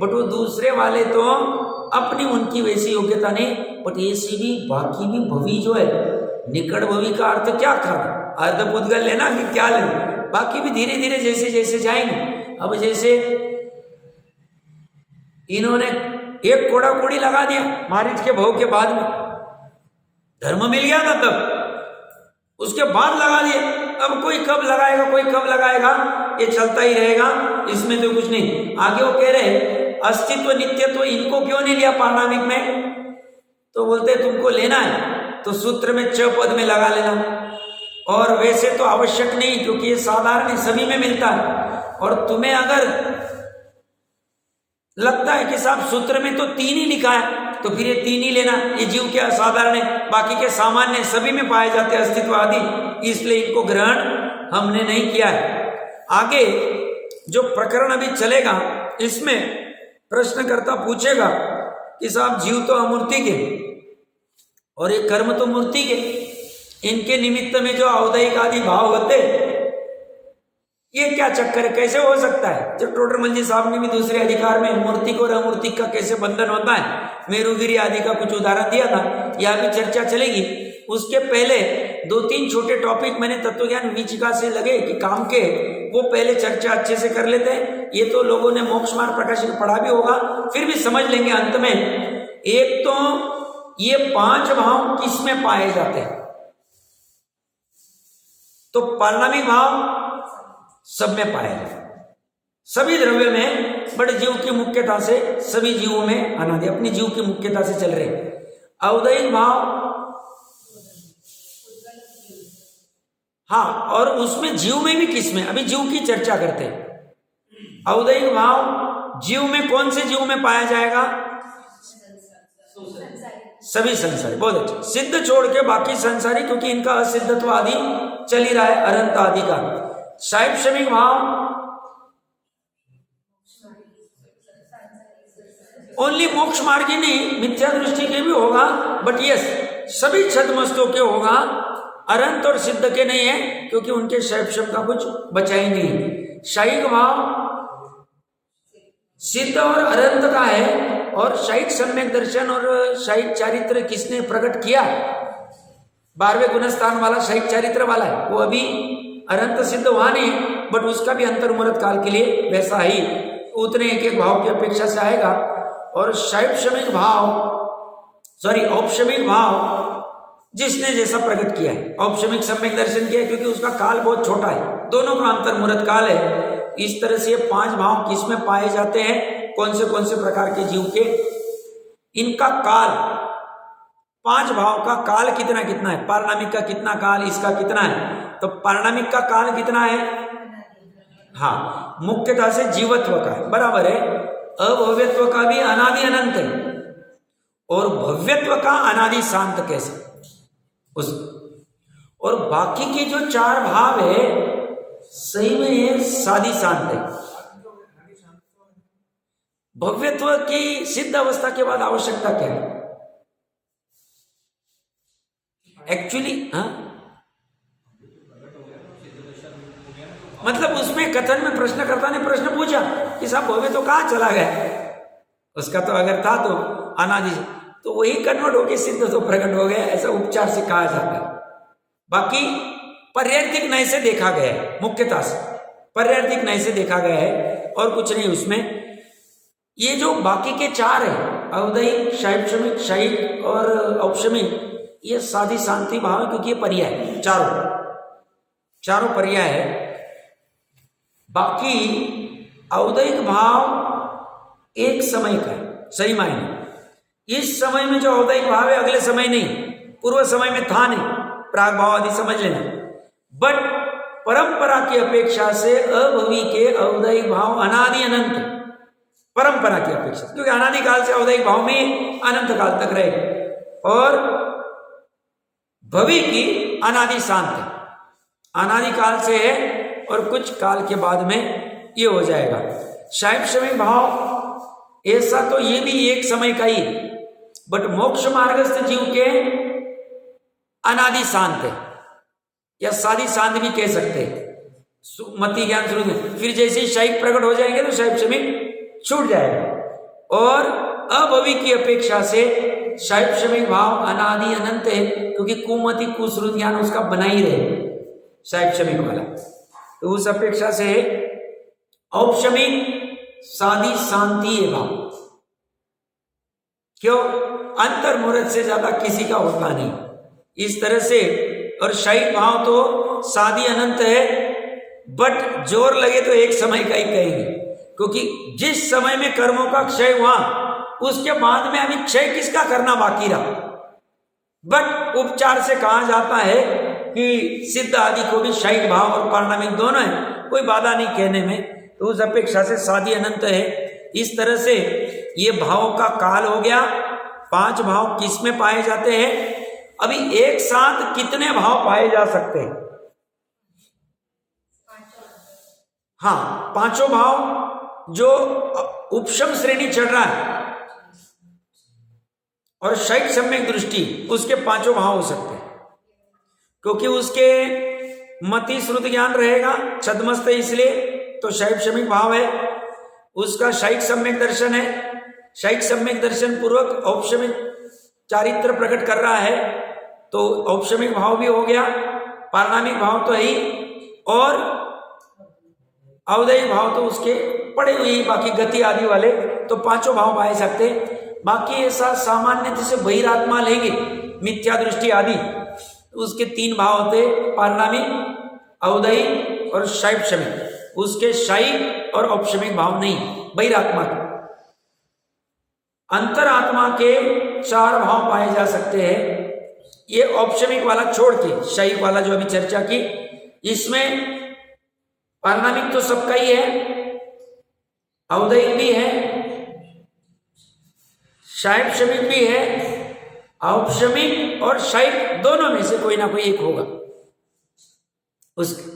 बट वो दूसरे वाले तो अपनी उनकी वैसी योग्यता नहीं, बट ऐसी भी बाकी भी भवि जो है, निकट भवि का अर्थ क्या करना, अर्ध पुद्गल लेना कि क्या लेना, बाकी भी धीरे धीरे जैसे जैसे जाएंगे। अब जैसे इन्होंने एक कोड़ा कोड़ी लगा दिया मारीच के भव के बाद में, धर्म मिल गया था तब, उसके बाद लगा दिया। अब कोई कब लगाएगा, कोई कब लगाएगा, ये चलता ही रहेगा, इसमें तो कुछ नहीं। आगे वो कह रहे अस्तित्व नित्यत्व इनको क्यों नहीं लिया पारणामिक में, तो बोलते तुमको लेना है तो सूत्र में 6 पद में लगा लेना, और वैसे तो आवश्यक नहीं, क्योंकि ये साधारण सभी में मिलता है। और तुम्हें अगर लगता है कि साहब सूत्र में तो 3 ही लिखा है, तो फिर ये 3 ही लेना, ये जीव के असाधारण है, बाकी के सामान्य सभी में पाए जाते हैं अस्तित्व आदि, इसलिए इनको ग्रहण हमने नहीं किया है। आगे जो प्रकरण अभी चलेगा, इसमें प्रश्नकर्ता पूछेगा कि साहब जीव तो अमूर्ति के और ये कर्म तो मूर्ति के, इनके निमित्त में जो औदैहिक आदि भाव होते, ये क्या चक्कर है, कैसे हो सकता है। जब टोडरमल जी साहब ने भी दूसरे अधिकार में मूर्तिक और अमूर्तिक का कैसे बंधन होता है, मेरुगिरी आदि का कुछ उदाहरण दिया था, यह भी चर्चा चलेगी। उसके पहले 2-3 छोटे टॉपिक मैंने तत्वज्ञान विचिका से लगे कि काम के, वो पहले चर्चा अच्छे से कर लेते हैं। ये तो लोगों ने मोक्ष मार्ग प्रकाशित पढ़ा भी होगा, फिर भी समझ लेंगे अंत में। एक तो ये 5 भाव किस में पाए जाते हैं, तो पारणामिक भाव सब में पाए जाते, सभी द्रव्य में, बट जीव की मुख्यता से सभी जीवों में अनादि अपनी जीव की मुख्यता से चल रहे। औदैहिक भाव, हाँ, और उसमें जीव में भी किसमें, अभी जीव की चर्चा करते हैं। औदैहिक भाव जीव में कौन से जीव में पाया जाएगा, सभी संसारी, बहुत अच्छा, सिद्ध छोड़ के बाकी संसारी, क्योंकि इनका असिद्धत्व आदि चल ही रहा है, अनंत आदि का। शैक्षणिक भाव ओनली मोक्ष मार्ग ही नहीं, मिथ्या दृष्टि के भी होगा, बट यस सभी छद्मस्तों के होगा, अनंत और सिद्ध के नहीं है, क्योंकि उनके शैव का कुछ बचा ही नहीं। शायिक भाव सिद्ध और अनंत का है, और शायिक सम्यक दर्शन और शायिक चारित्र किसने प्रकट किया? 12वें गुणस्थान वाला शायिक चारित्र वाला है, वो अभी अनंत सिद्ध हुआ नहीं, बट उसका भी अंतर्मुहूर्त काल के लिए वैसा ही उतने एक एक भाव की अपेक्षा से आएगा। और शैवशमिक भाव औपशमिक भाव जिसने जैसा प्रकट किया है, औपशमिक सम्यक दर्शन किया है, क्योंकि उसका काल बहुत छोटा है, दोनों का अंतर्मुहूर्त काल है। इस तरह से ये 5 भाव किसमें पाए जाते हैं, कौन से प्रकार के जीव के, इनका काल, 5 भाव का काल कितना कितना है, पारणामिक का कितना काल, इसका कितना है, तो पारणामिक का काल कितना है, हाँ मुख्यतः से जीवत्व का है, बराबर है। अभव्यत्व का भी अनादि अनंत है, और भव्यत्व का अनादि शांत कैसे उस, और बाकी के जो 4 भाव है सही में ये सादी शांत है। भव्यत्व की सिद्ध अवस्था के बाद आवश्यकता क्या है एक्चुअली? मतलब उसमें कथन में प्रश्नकर्ता ने प्रश्न पूछा कि साहब भव्य तो कहाँ चला गया, उसका तो अगर था तो अनादि, तो वही कन्वर्ट होके सिद्ध तो प्रकट हो गया, ऐसा उपचार से कहा जाता है। बाकी पर्यायिक नय से देखा गया है, मुख्यतः से पर्यायिक नय से देखा गया है, और कुछ नहीं उसमें। ये जो बाकी के 4 है, अवदैहिक, शैवशमिक, शायिक और औपशमिक, ये साधी शांति भाव है, क्योंकि ये पर्याय चारों पर्याय है। बाकी औदैहिक भाव एक समय का है, सही मायने इस समय में जो औदैहिक भाव है अगले समय नहीं, पूर्व समय में था नहीं, प्राग भाव आदि समझ लेना। बट परंपरा की अपेक्षा से अभवी के औदैहिक भाव अनादि अनंत, परंपरा की अपेक्षा, क्योंकि अनादि काल से औदैहिक भाव में अनंत काल तक रहेगा, और भवी की अनादि शांत है, अनादि काल से है, और कुछ काल के बाद में ये हो जाएगा। शैवशमिक भाव ऐसा तो ये भी एक समय का ही, बट मोक्ष मार्गस्थ जीव के अनादि शांत है, या सादी शांत भी कह सकते हैं, मति ज्ञान शुरू में। फिर जैसे ही शायिक प्रकट हो जाएंगे तो शैवशमिक छूट जाएगा, और अभवी की अपेक्षा से शैवशमिक भाव अनादि अनंत है, क्योंकि कुमति कुश्रुत ज्ञान उसका बना ही रहे शैवशमिक वाला, तो उस अपेक्षा से औपशमिक सादी शांति है भाव। क्यों? अंतर्मुहूर्त से ज्यादा किसी का होता नहीं, इस तरह से। और शायिक भाव तो सादी अनंत है, बट जोर लगे तो एक समय का ही कहेंगे, क्योंकि जिस समय में कर्मों का क्षय हुआ उसके बाद में अभी क्षय किसका करना बाकी रहा। बट उपचार से कहा जाता है कि सिद्ध आदि को भी शायिक भाव और पारणामिक दोनों है, कोई बाधा नहीं कहने में, तो उस अपेक्षा से सादी अनंत है। इस तरह से ये भावों का काल हो गया। 5 भाव किस में पाए जाते हैं? अभी एक साथ कितने भाव पाए जा सकते हैं? हाँ, 5 भाव जो उपशम श्रेणी चढ़ रहा है और शैव सम्यक दृष्टि, उसके 5 भाव हो सकते हैं, क्योंकि उसके मति श्रुत ज्ञान रहेगा, छद्मस्त इसलिए तो शैव शमिक भाव है। उसका शैव सम्यक दर्शन है, शैव सम्यक दर्शन पूर्वक औपशमिक चारित्र प्रकट कर रहा है, तो औपशमिक भाव भी हो गया, पारणामिक भाव तो है ही, और अवदैहिक भाव तो उसके पड़े हुए, बाकी गति आदि वाले तो 5 भाव पाए सकते। बाकी ऐसा सामान्य जैसे बहिरात्मा लेंगे, मिथ्या दृष्टि आदि, तो उसके 3 भाव होते, पारणामिक, अवदैहिक और शैव शमिक। उसके शैव और औपशमिक भाव नहीं, बहिरात्मा के। अंतरात्मा के 4 भाव पाए जा सकते हैं। ये औपशमिक वाला छोड़ के शैव वाला जो अभी चर्चा की, इसमें पारणामिक तो सबका ही है, अवदैहिक भी है, शैव शमिक भी है, औपशमिक और शैव दोनों में से कोई ना कोई एक होगा, उसकी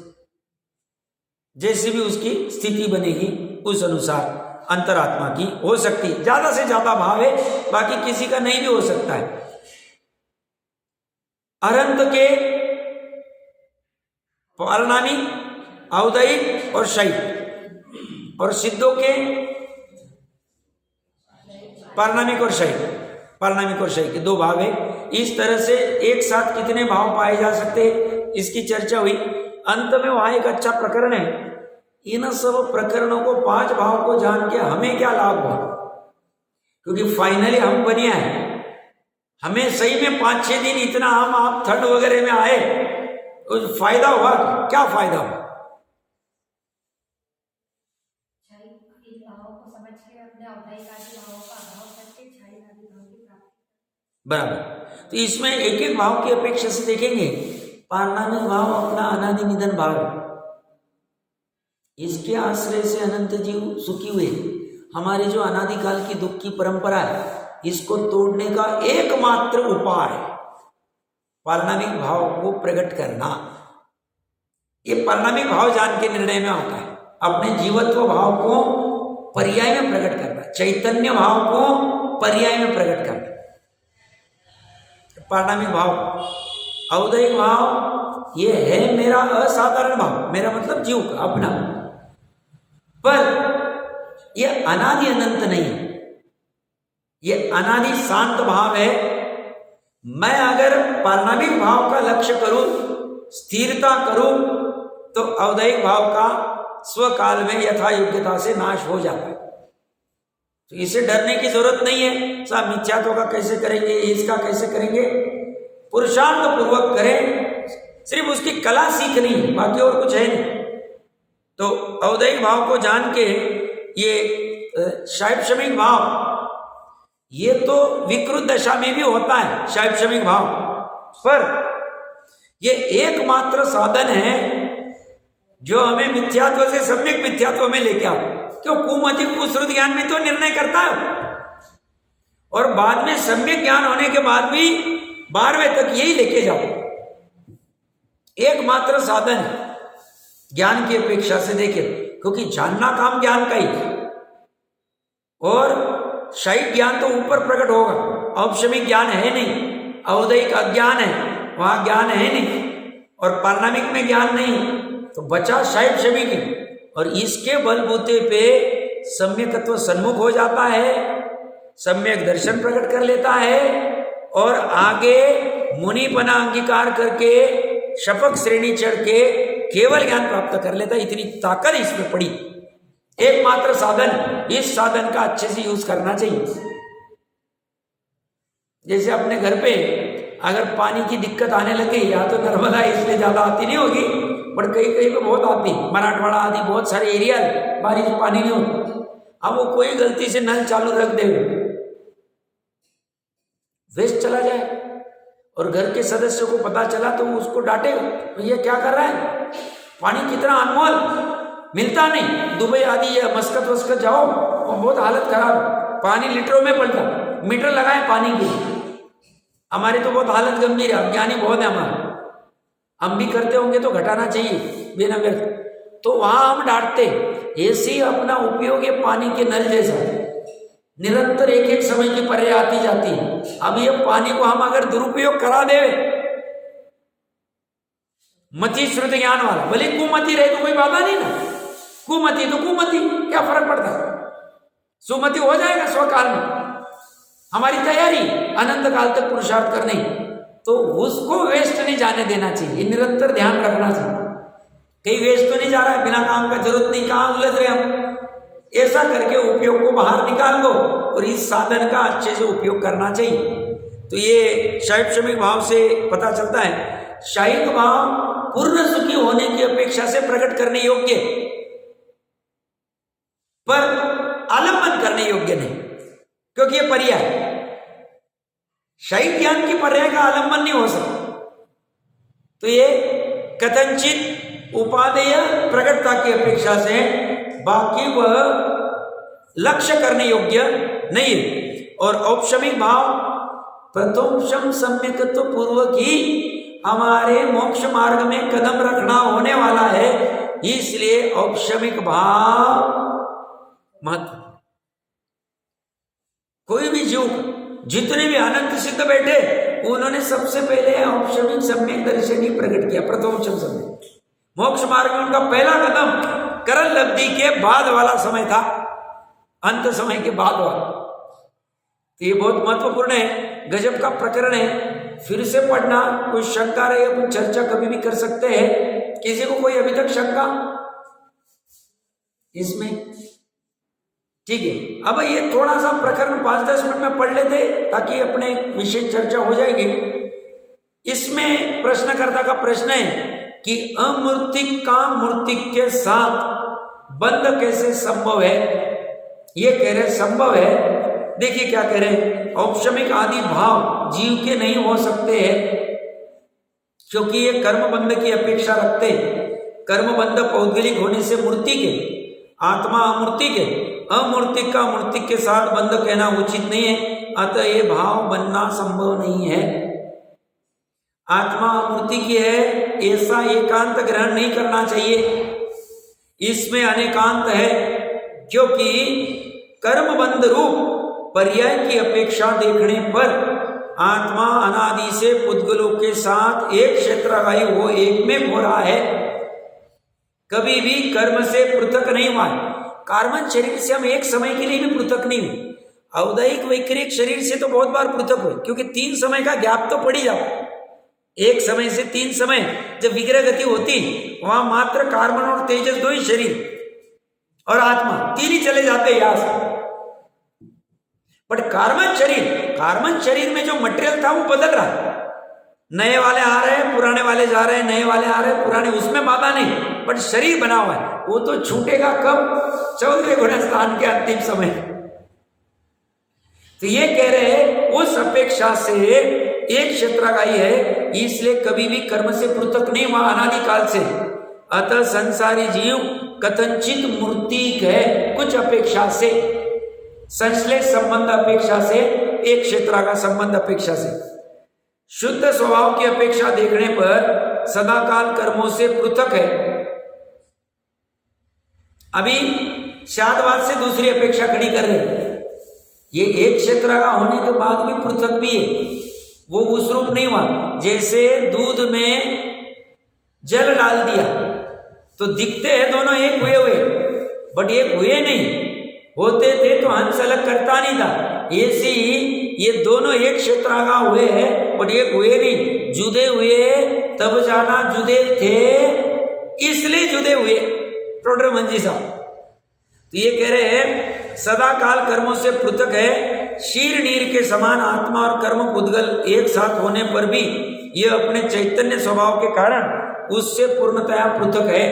जैसी भी उसकी स्थिति बनेगी उस अनुसार। अंतरात्मा की हो सकती है, ज्यादा से ज्यादा भाव है, बाकी किसी का नहीं भी हो सकता है। अरंत के पारनामी, औदयिक और शैव, और सिद्धों के पारनामिक और शैव, पारनामिक और शैव के दो भाव है। इस तरह से एक साथ कितने भाव पाए जा सकते हैं, इसकी चर्चा हुई। अंत में वहां एक अच्छा प्रकरण है। इन सब प्रकरणों को, 5 भाव को जान के हमें क्या लाभ हुआ, क्योंकि फाइनली हम बनिया है, हमें सही में 5-6 दिन इतना हम आप ठंड वगैरह में आए, तो फायदा हुआ, क्या फायदा हुआ? बराबर। तो इसमें एक एक भाव की अपेक्षा से देखेंगे, पारनामिक भाव अपना अनादि निधन भाव है, इसके आश्रय से अनंत जीव सुखी हुए। हमारी जो अनादिकाल की दुख की परंपरा है, इसको तोड़ने का एकमात्र उपाय पारनामिक भाव को प्रकट करना। ये पारनामिक भाव जान के निर्णय में आता है, अपने जीवत्व भाव को पर्याय में प्रकट करना, चैतन्य भाव को पर्याय में प्रकट करना, पारनामिक भाव। औदयिक भाव ये है मेरा असाधारण भाव, मेरा मतलब जीव का अपना, पर ये अनादि अनंत नहीं है, ये अनादि शांत भाव है। मैं अगर पारनामिक भाव का लक्ष्य करूं, स्थिरता करूं, तो औदयिक भाव का स्वकाल में यथा योग्यता से नाश हो जाता है। तो इसे डरने की जरूरत नहीं है, साहब मिथ्यात्व का कैसे करेंगे, इसका कैसे करेंगे, पुरुषार्थ पूर्वक करें, सिर्फ उसकी कला सीखनी, बाकी और कुछ है नहीं। तो औदयिक भाव को जान के ये शैवशमिक भाव, ये तो विकृत दशा में भी होता है शैवशमिक भाव, पर ये एकमात्र साधन है जो हमें मिथ्यात्व से सम्यक मिथ्यात्व में लेके आओ। क्यों? कुमति कुश्रुत ज्ञान में तो निर्णय करता है, और बाद में सम्यक ज्ञान होने के बाद भी 12वें तक यही लेके जाओ। एकमात्र साधन है ज्ञान की अपेक्षा से देखें, क्योंकि जानना काम ज्ञान का ही, और शैव ज्ञान तो ऊपर प्रकट होगा, औपशमिक ज्ञान है नहीं, औदयिक अज्ञान है, वहां ज्ञान है नहीं, और पारनामिक में ज्ञान नहीं, तो बचा शैवशमिक, और इसके बलबूते पे सम्यकत्व सन्मुख हो जाता है, सम्यक दर्शन प्रकट कर लेता है, और आगे मुनिपना अंगीकार करके शपथ श्रेणी चढ़ के केवल ज्ञान प्राप्त कर लेता है। इतनी ताकत इसमें पड़ी, एकमात्र साधन, इस साधन का अच्छे से यूज करना चाहिए। जैसे अपने घर पे अगर पानी की दिक्कत आने लगे, या तो नर्मदा इसलिए ज्यादा आती नहीं होगी, बट कहीं कहीं पे बहुत आती, मराठवाड़ा आदि बहुत सारे एरिया बारिश पानी नहीं होती। अब वो कोई गलती से नल चालू रख दे, वेस्ट चला जाए, और घर के सदस्यों को पता चला तो उसको डांटेगा, तो ये क्या कर रहा है, पानी कितना अनमोल, मिलता नहीं। दुबई आदि या मस्कत वस्कत जाओ, और बहुत हालत खराब, पानी लीटरों में पड़ता, मीटर लगाए पानी के। हमारी तो बहुत हालत गंभीर है, अज्ञानी बहुत है हमारा, हम भी करते होंगे तो घटाना चाहिए बिना व्यर्थ। तो वहां हम डांटते, ऐसे ही अपना उपयोग है पानी के नल जैसा, निरंतर एक एक समय की पर्याय आती जाती। अब ये पानी को हम अगर दुरुपयोग करा दे, मति श्रुत ज्ञान वाला, भले कुमति रहे तो कोई बाधा नहीं ना, कुमति तो कुमति, क्या फर्क पड़ता है, सुमति हो जाएगा स्वकाल में। हमारी तैयारी अनंत काल तक पुरुषार्थ करने, तो उसको वेस्ट नहीं जाने देना चाहिए, निरंतर ध्यान रखना चाहिए। कहीं वेस्ट तो नहीं जा रहा है, बिना काम का, जरूरत नहीं, कहाँ उलझ रहे हम, ऐसा करके उपयोग को बाहर निकाल दो, और इस साधन का अच्छे से उपयोग करना चाहिए। तो ये शैवशमिक भाव से पता चलता है, शैव भाव पूर्ण सुखी होने की अपेक्षा से प्रकट करने योग्य, पर आलंबन करने योग्य नहीं, क्योंकि ये पर्याय, शैव ज्ञान की पर्याय का आलंबन नहीं हो सकता। तो ये कथनचित उपादेय प्रकटता की अपेक्षा से, बाकी वह लक्ष्य करने योग्य नहीं है। और औपशमिक भाव प्रथम सम्यकत्व पूर्वक ही हमारे मोक्ष मार्ग में कदम रखना होने वाला है, इसलिए औपशमिक भाव महत्व। कोई भी जीव, जितने भी अनंत सिद्ध बैठे, उन्होंने सबसे पहले औपशमिक सम्यक दर्शन ही प्रकट किया। प्रथमोपशम सम्यक मोक्ष मार्ग में उनका पहला कदम करण लब्धि के बाद वाला समय था, अंत समय के बाद वाला। तो ये बहुत महत्वपूर्ण है, गजब का प्रकरण है। फिर से पढ़ना, कोई शंका रहे अपन चर्चा कभी भी कर सकते हैं। किसी को कोई अभी तक शंका इसमें? ठीक है, अब ये थोड़ा सा प्रकरण 5-10 मिनट में पढ़ लेते ताकि अपने विशेष चर्चा हो जाएगी। इसमें प्रश्नकर्ता का प्रश्न है कि अमूर्तिक का मूर्तिक के साथ बंध कैसे संभव है। ये कह रहे संभव है। देखिए क्या कह रहे, औपशमिक आदि भाव जीव के नहीं हो सकते हैं, क्योंकि ये कर्म बंध की अपेक्षा रखते। कर्म बंध पौद्गलिक होने से मूर्ति के, आत्मा अमूर्ति के, अमूर्तिक का मूर्तिक के साथ बंध कहना उचित नहीं है। अतः ये भाव बनना संभव नहीं है। आत्मा अमूर्ति की है, ऐसा एकांत ग्रहण नहीं करना चाहिए। इसमें अनेकांत है, क्योंकि कर्म बंध रूप पर्याय की अपेक्षा देखने पर आत्मा अनादि से पुद्गलों के साथ एक क्षेत्रवायु वो एक में हो रहा है, कभी भी कर्म से पृथक नहीं हुआ है। कार्बन शरीर से हम एक समय के लिए भी पृथक नहीं हुए। औदैहिक वैक्रिक शरीर से तो बहुत बार पृथक हुए, क्योंकि 3 समय का गैप तो पड़ ही जाता। एक समय से 3 समय जब विग्रह गति होती, वहां मात्र कार्बन और तेजस 2 ही शरीर और आत्मा 3 ही चले जाते यहां से। बट कार्बन शरीर में जो मटेरियल था वो बदल रहा है। नए वाले आ रहे हैं, पुराने वाले जा रहे हैं, नए वाले आ रहे हैं, पुराने, उसमें बाधा नहीं। बट शरीर बना हुआ है, वो तो छूटेगा कब? 14वें गुणस्थान के अंतिम समय। तो ये कह रहे हैं उस अपेक्षा से एक क्षेत्रगाई है, इसलिए कभी भी कर्म से पृथक नहीं हुआ अनादिकाल से। अतः संसारी जीव कथनचित मूर्तिक है, कुछ अपेक्षा से, संश्लेष संबंध अपेक्षा से, एक क्षेत्र का संबंध अपेक्षा से। शुद्ध स्वभाव की अपेक्षा देखने पर सदाकाल कर्मों से पृथक है। अभी शादवाद से दूसरी अपेक्षा खड़ी कर रहे हैं। ये एक क्षेत्र का होने के बाद भी पृथक भी है, वो उस रूप नहीं हुआ। जैसे दूध में जल डाल दिया तो दिखते हैं दोनों एक हुए, बट एक हुए नहीं, होते थे तो हंस अलग करता नहीं था। ऐसे ही ये दोनों एक क्षेत्र का हुए हैं, बट एक हुए नहीं। जुदे हुए तब जाना जुदे थे, इसलिए जुदे हुए। टोडर मंजी साहब तो ये कह रहे हैं सदाकाल कर्मों से पृथक है। शीर नीर के समान आत्मा और कर्म पुद्गल एक साथ होने पर भी ये अपने चैतन्य स्वभाव के कारण उससे पूर्णतया पृथक है।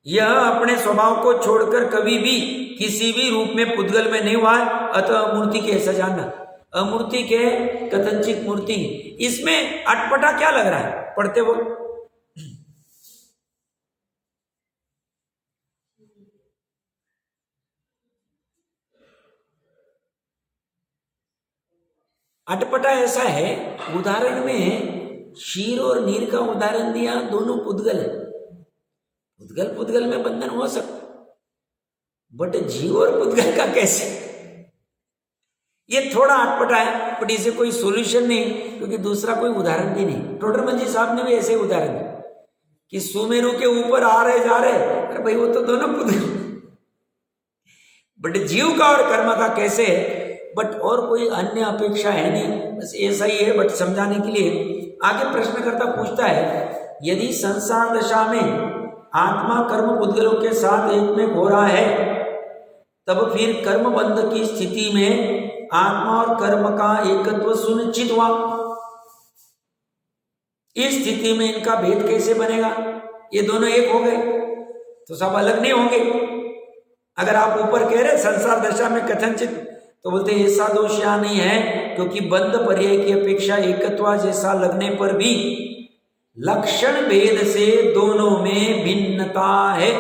यह अपने स्वभाव को छोड़कर कभी भी किसी भी रूप में पुद्गल में नहीं हुआ है। अतः अमूर्ति के ऐसा जानना, अमूर्ति के कथनचित मूर्ति। इसमें अटपटा क्या लग रहा है पढ़ते वक्त? अटपटा ऐसा है, उदाहरण में शीर और नीर का उदाहरण दिया, दोनों पुद्गल है। पुद्गल में बंधन हो सकता, बट जीव और पुद्गल का कैसे? ये थोड़ा अटपटा है, बट इसे कोई सॉल्यूशन नहीं, क्योंकि दूसरा कोई उदाहरण भी नहीं। टोडर मंजी साहब ने भी ऐसे उदाहरण कि सुमेरु के ऊपर आ रहे जा रहे, अरे भाई वो तो दोनों पुद्गल, बट जीव का और कर्म का कैसे है? बट और कोई अन्य अपेक्षा है नहीं, बस ऐसा ही है। बट समझाने के लिए आगे प्रश्नकर्ता पूछता है, यदि संसार दशा में आत्मा कर्म पुद्गलों के साथ एक में हो रहा है, तब फिर कर्म बंध की स्थिति में आत्मा और कर्म का एकत्व सुनिश्चित हुआ। इस स्थिति में इनका भेद कैसे बनेगा? ये दोनों एक हो गए तो सब अलग नहीं होंगे। अगर आप ऊपर कह रहे संसार दशा में कथनचित, तो बोलते ऐसा दोष यहां नहीं है, क्योंकि बंध पर्याय की अपेक्षा एकत्व जैसा लगने पर भी लक्षण भेद से दोनों में भिन्नता है।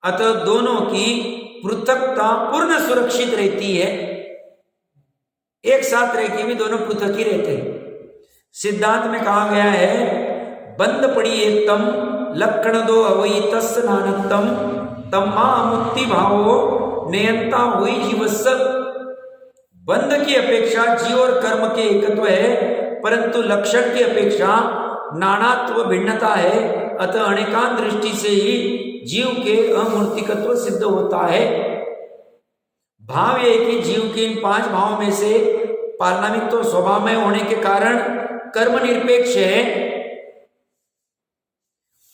अतः दोनों की पृथकता पूर्ण सुरक्षित रहती है। एक साथ रह के भी दोनों पृथक ही रहते हैं। सिद्धांत में कहा गया है, बंध पड़ी एक तम लक्षण दो अवैतस नानतम तम्मा मुक्ति भावो नियंता हुई जीवस्व। बंध की अपेक्षा जीव और कर्म के एकत्व है, परंतु लक्षण की अपेक्षा नानात्व भिन्नता है। अतः अनेकांत दृष्टि से ही जीव के अमूर्तिकत्व सिद्ध होता है। भाव यह कि जीव के इन 5 भावों में से पारणामिक तो स्वभाव में होने के कारण कर्म निरपेक्ष है,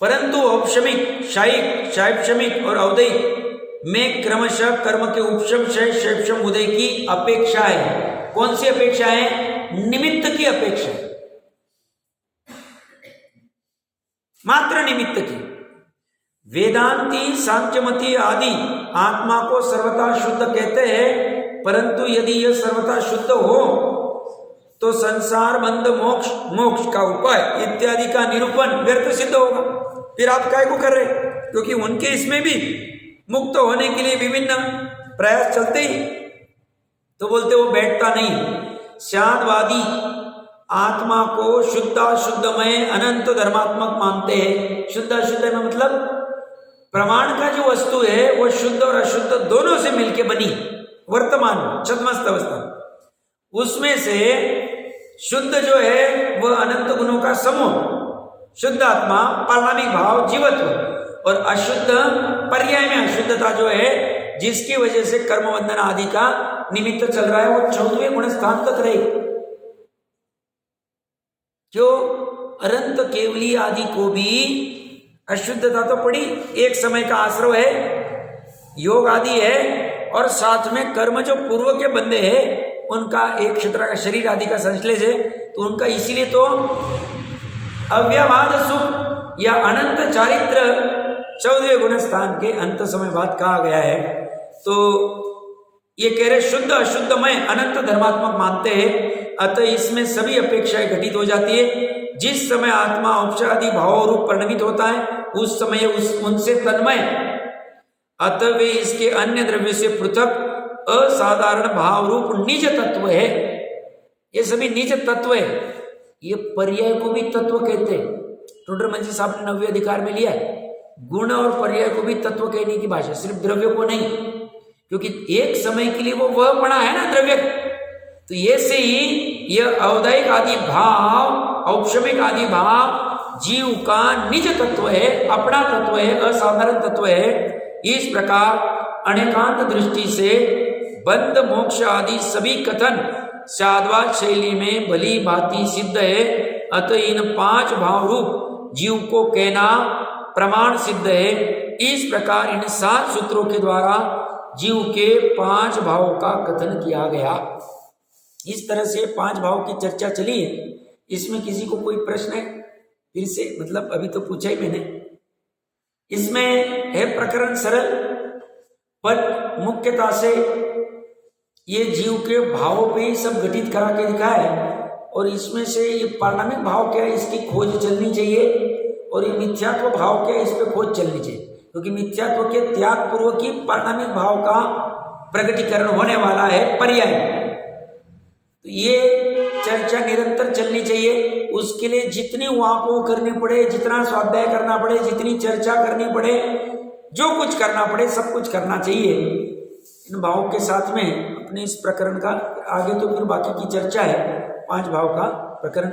परंतु औपशमिक, शायिक, शैक्षमिक और औदयिक में क्रमशः कर्म के उपशम, शैक्षम, उदय की अपेक्षा है। कौन सी अपेक्षा है? निमित्त की अपेक्षा, मात्र निमित्त की। वेदांती, सांख्यमती आदि आत्मा को सर्वथा शुद्ध कहते हैं, परंतु यदि यह सर्वथा शुद्ध हो तो संसार बंध, मोक्ष का उपाय इत्यादि का निरूपण व्यर्थ सिद्ध होगा। फिर आप काय को कर रहे? क्योंकि उनके इसमें भी मुक्त होने के लिए विभिन्न प्रयास चलते ही, तो बोलते वो बैठता नहीं। शादवादी आत्मा को शुद्धाशुद्धमय अनंत धर्मात्मक मानते हैं। शुद्धाशुद्ध में मतलब प्रमाण का जो वस्तु है वो शुद्ध और अशुद्ध दोनों से मिलकर बनी वर्तमान छद्मस्त अवस्था, उसमें से शुद्ध जो है वह अनंत गुणों का समूह, शुद्ध आत्मा, पारणामिक भाव, जीवत्व, और अशुद्ध पर्याय में अशुद्धता जो है जिसकी वजह से कर्म बंधन आदि का निमित्त चल रहा है, वो 14वें गुण स्थान तक रहेगी। जो अनंत केवली आदि को भी अशुद्धता तो पड़ी, एक समय का आश्रव है, योग आदि है, और साथ में कर्म जो पूर्व के बंधे हैं उनका एक क्षेत्र का शरीर आदि का संश्लेष है, तो उनका इसीलिए तो अव्यवाद सुख या अनंत चारित्र 14वें गुण स्थान के अंत समय बाद कहा गया है। तो ये कह रहे शुद्ध अशुद्धमय अनंत धर्मात्मक मानते हैं, अतः इसमें सभी अपेक्षाएं घटित हो जाती है। जिस समय आत्मा औपचारादि भाव रूप परिणमित होता है उस समय उनसे तन्मय, अतः वे इसके अन्य द्रव्य से पृथक असाधारण भाव रूप निज तत्व है। ये सभी निज तत्व है। ये पर्याय को भी तत्व कहते हैं। टोडरमल जी साहब ने 9वें अधिकार में लिया है, गुण और पर्याय को भी तत्व कहने की भाषा, सिर्फ द्रव्य को नहीं, क्योंकि एक समय के लिए वो वह बना है ना द्रव्य। तो ये से ही यह औदैहिक आदि भाव, औपशमिक आदि भाव जीव का निज तत्व है, अपना तत्व है, असाधारण तत्व है। इस प्रकार अनेकांत दृष्टि से बंध, मोक्ष आदि सभी कथन शाद्वाद शैली में भली भांति सिद्ध है। अतः इन 5 भाव रूप जीव को कहना प्रमाण सिद्ध है। इस प्रकार इन 7 सूत्रों के द्वारा जीव के 5 भावों का कथन किया गया। इस तरह से 5 भाव की चर्चा चली है। इसमें किसी को कोई प्रश्न है? फिर से मतलब अभी तो पूछा ही मैंने। इसमें है प्रकरण सरल, पर मुख्यता से ये जीव के भावों पे ही सब घटित करा के दिखाया है, और इसमें से ये पारणामिक भाव क्या है इसकी खोज चलनी चाहिए, और ये मिथ्यात्व भाव क्या है इस पर खोज चलनी चाहिए, क्योंकि मिथ्यात्व के त्याग पूर्वक ही पारणामिक भाव का प्रकटीकरण होने वाला है पर्याय। तो ये चर्चा निरंतर चलनी चाहिए। उसके लिए जितनी वापों करनी पड़े, जितना स्वाध्याय करना पड़े, जितनी चर्चा करनी पड़े, जो कुछ करना पड़े सब कुछ करना चाहिए इन भावों के साथ में। अपने इस प्रकरण का आगे तो फिर बाकी की चर्चा है, 5 भाव का प्रकरण।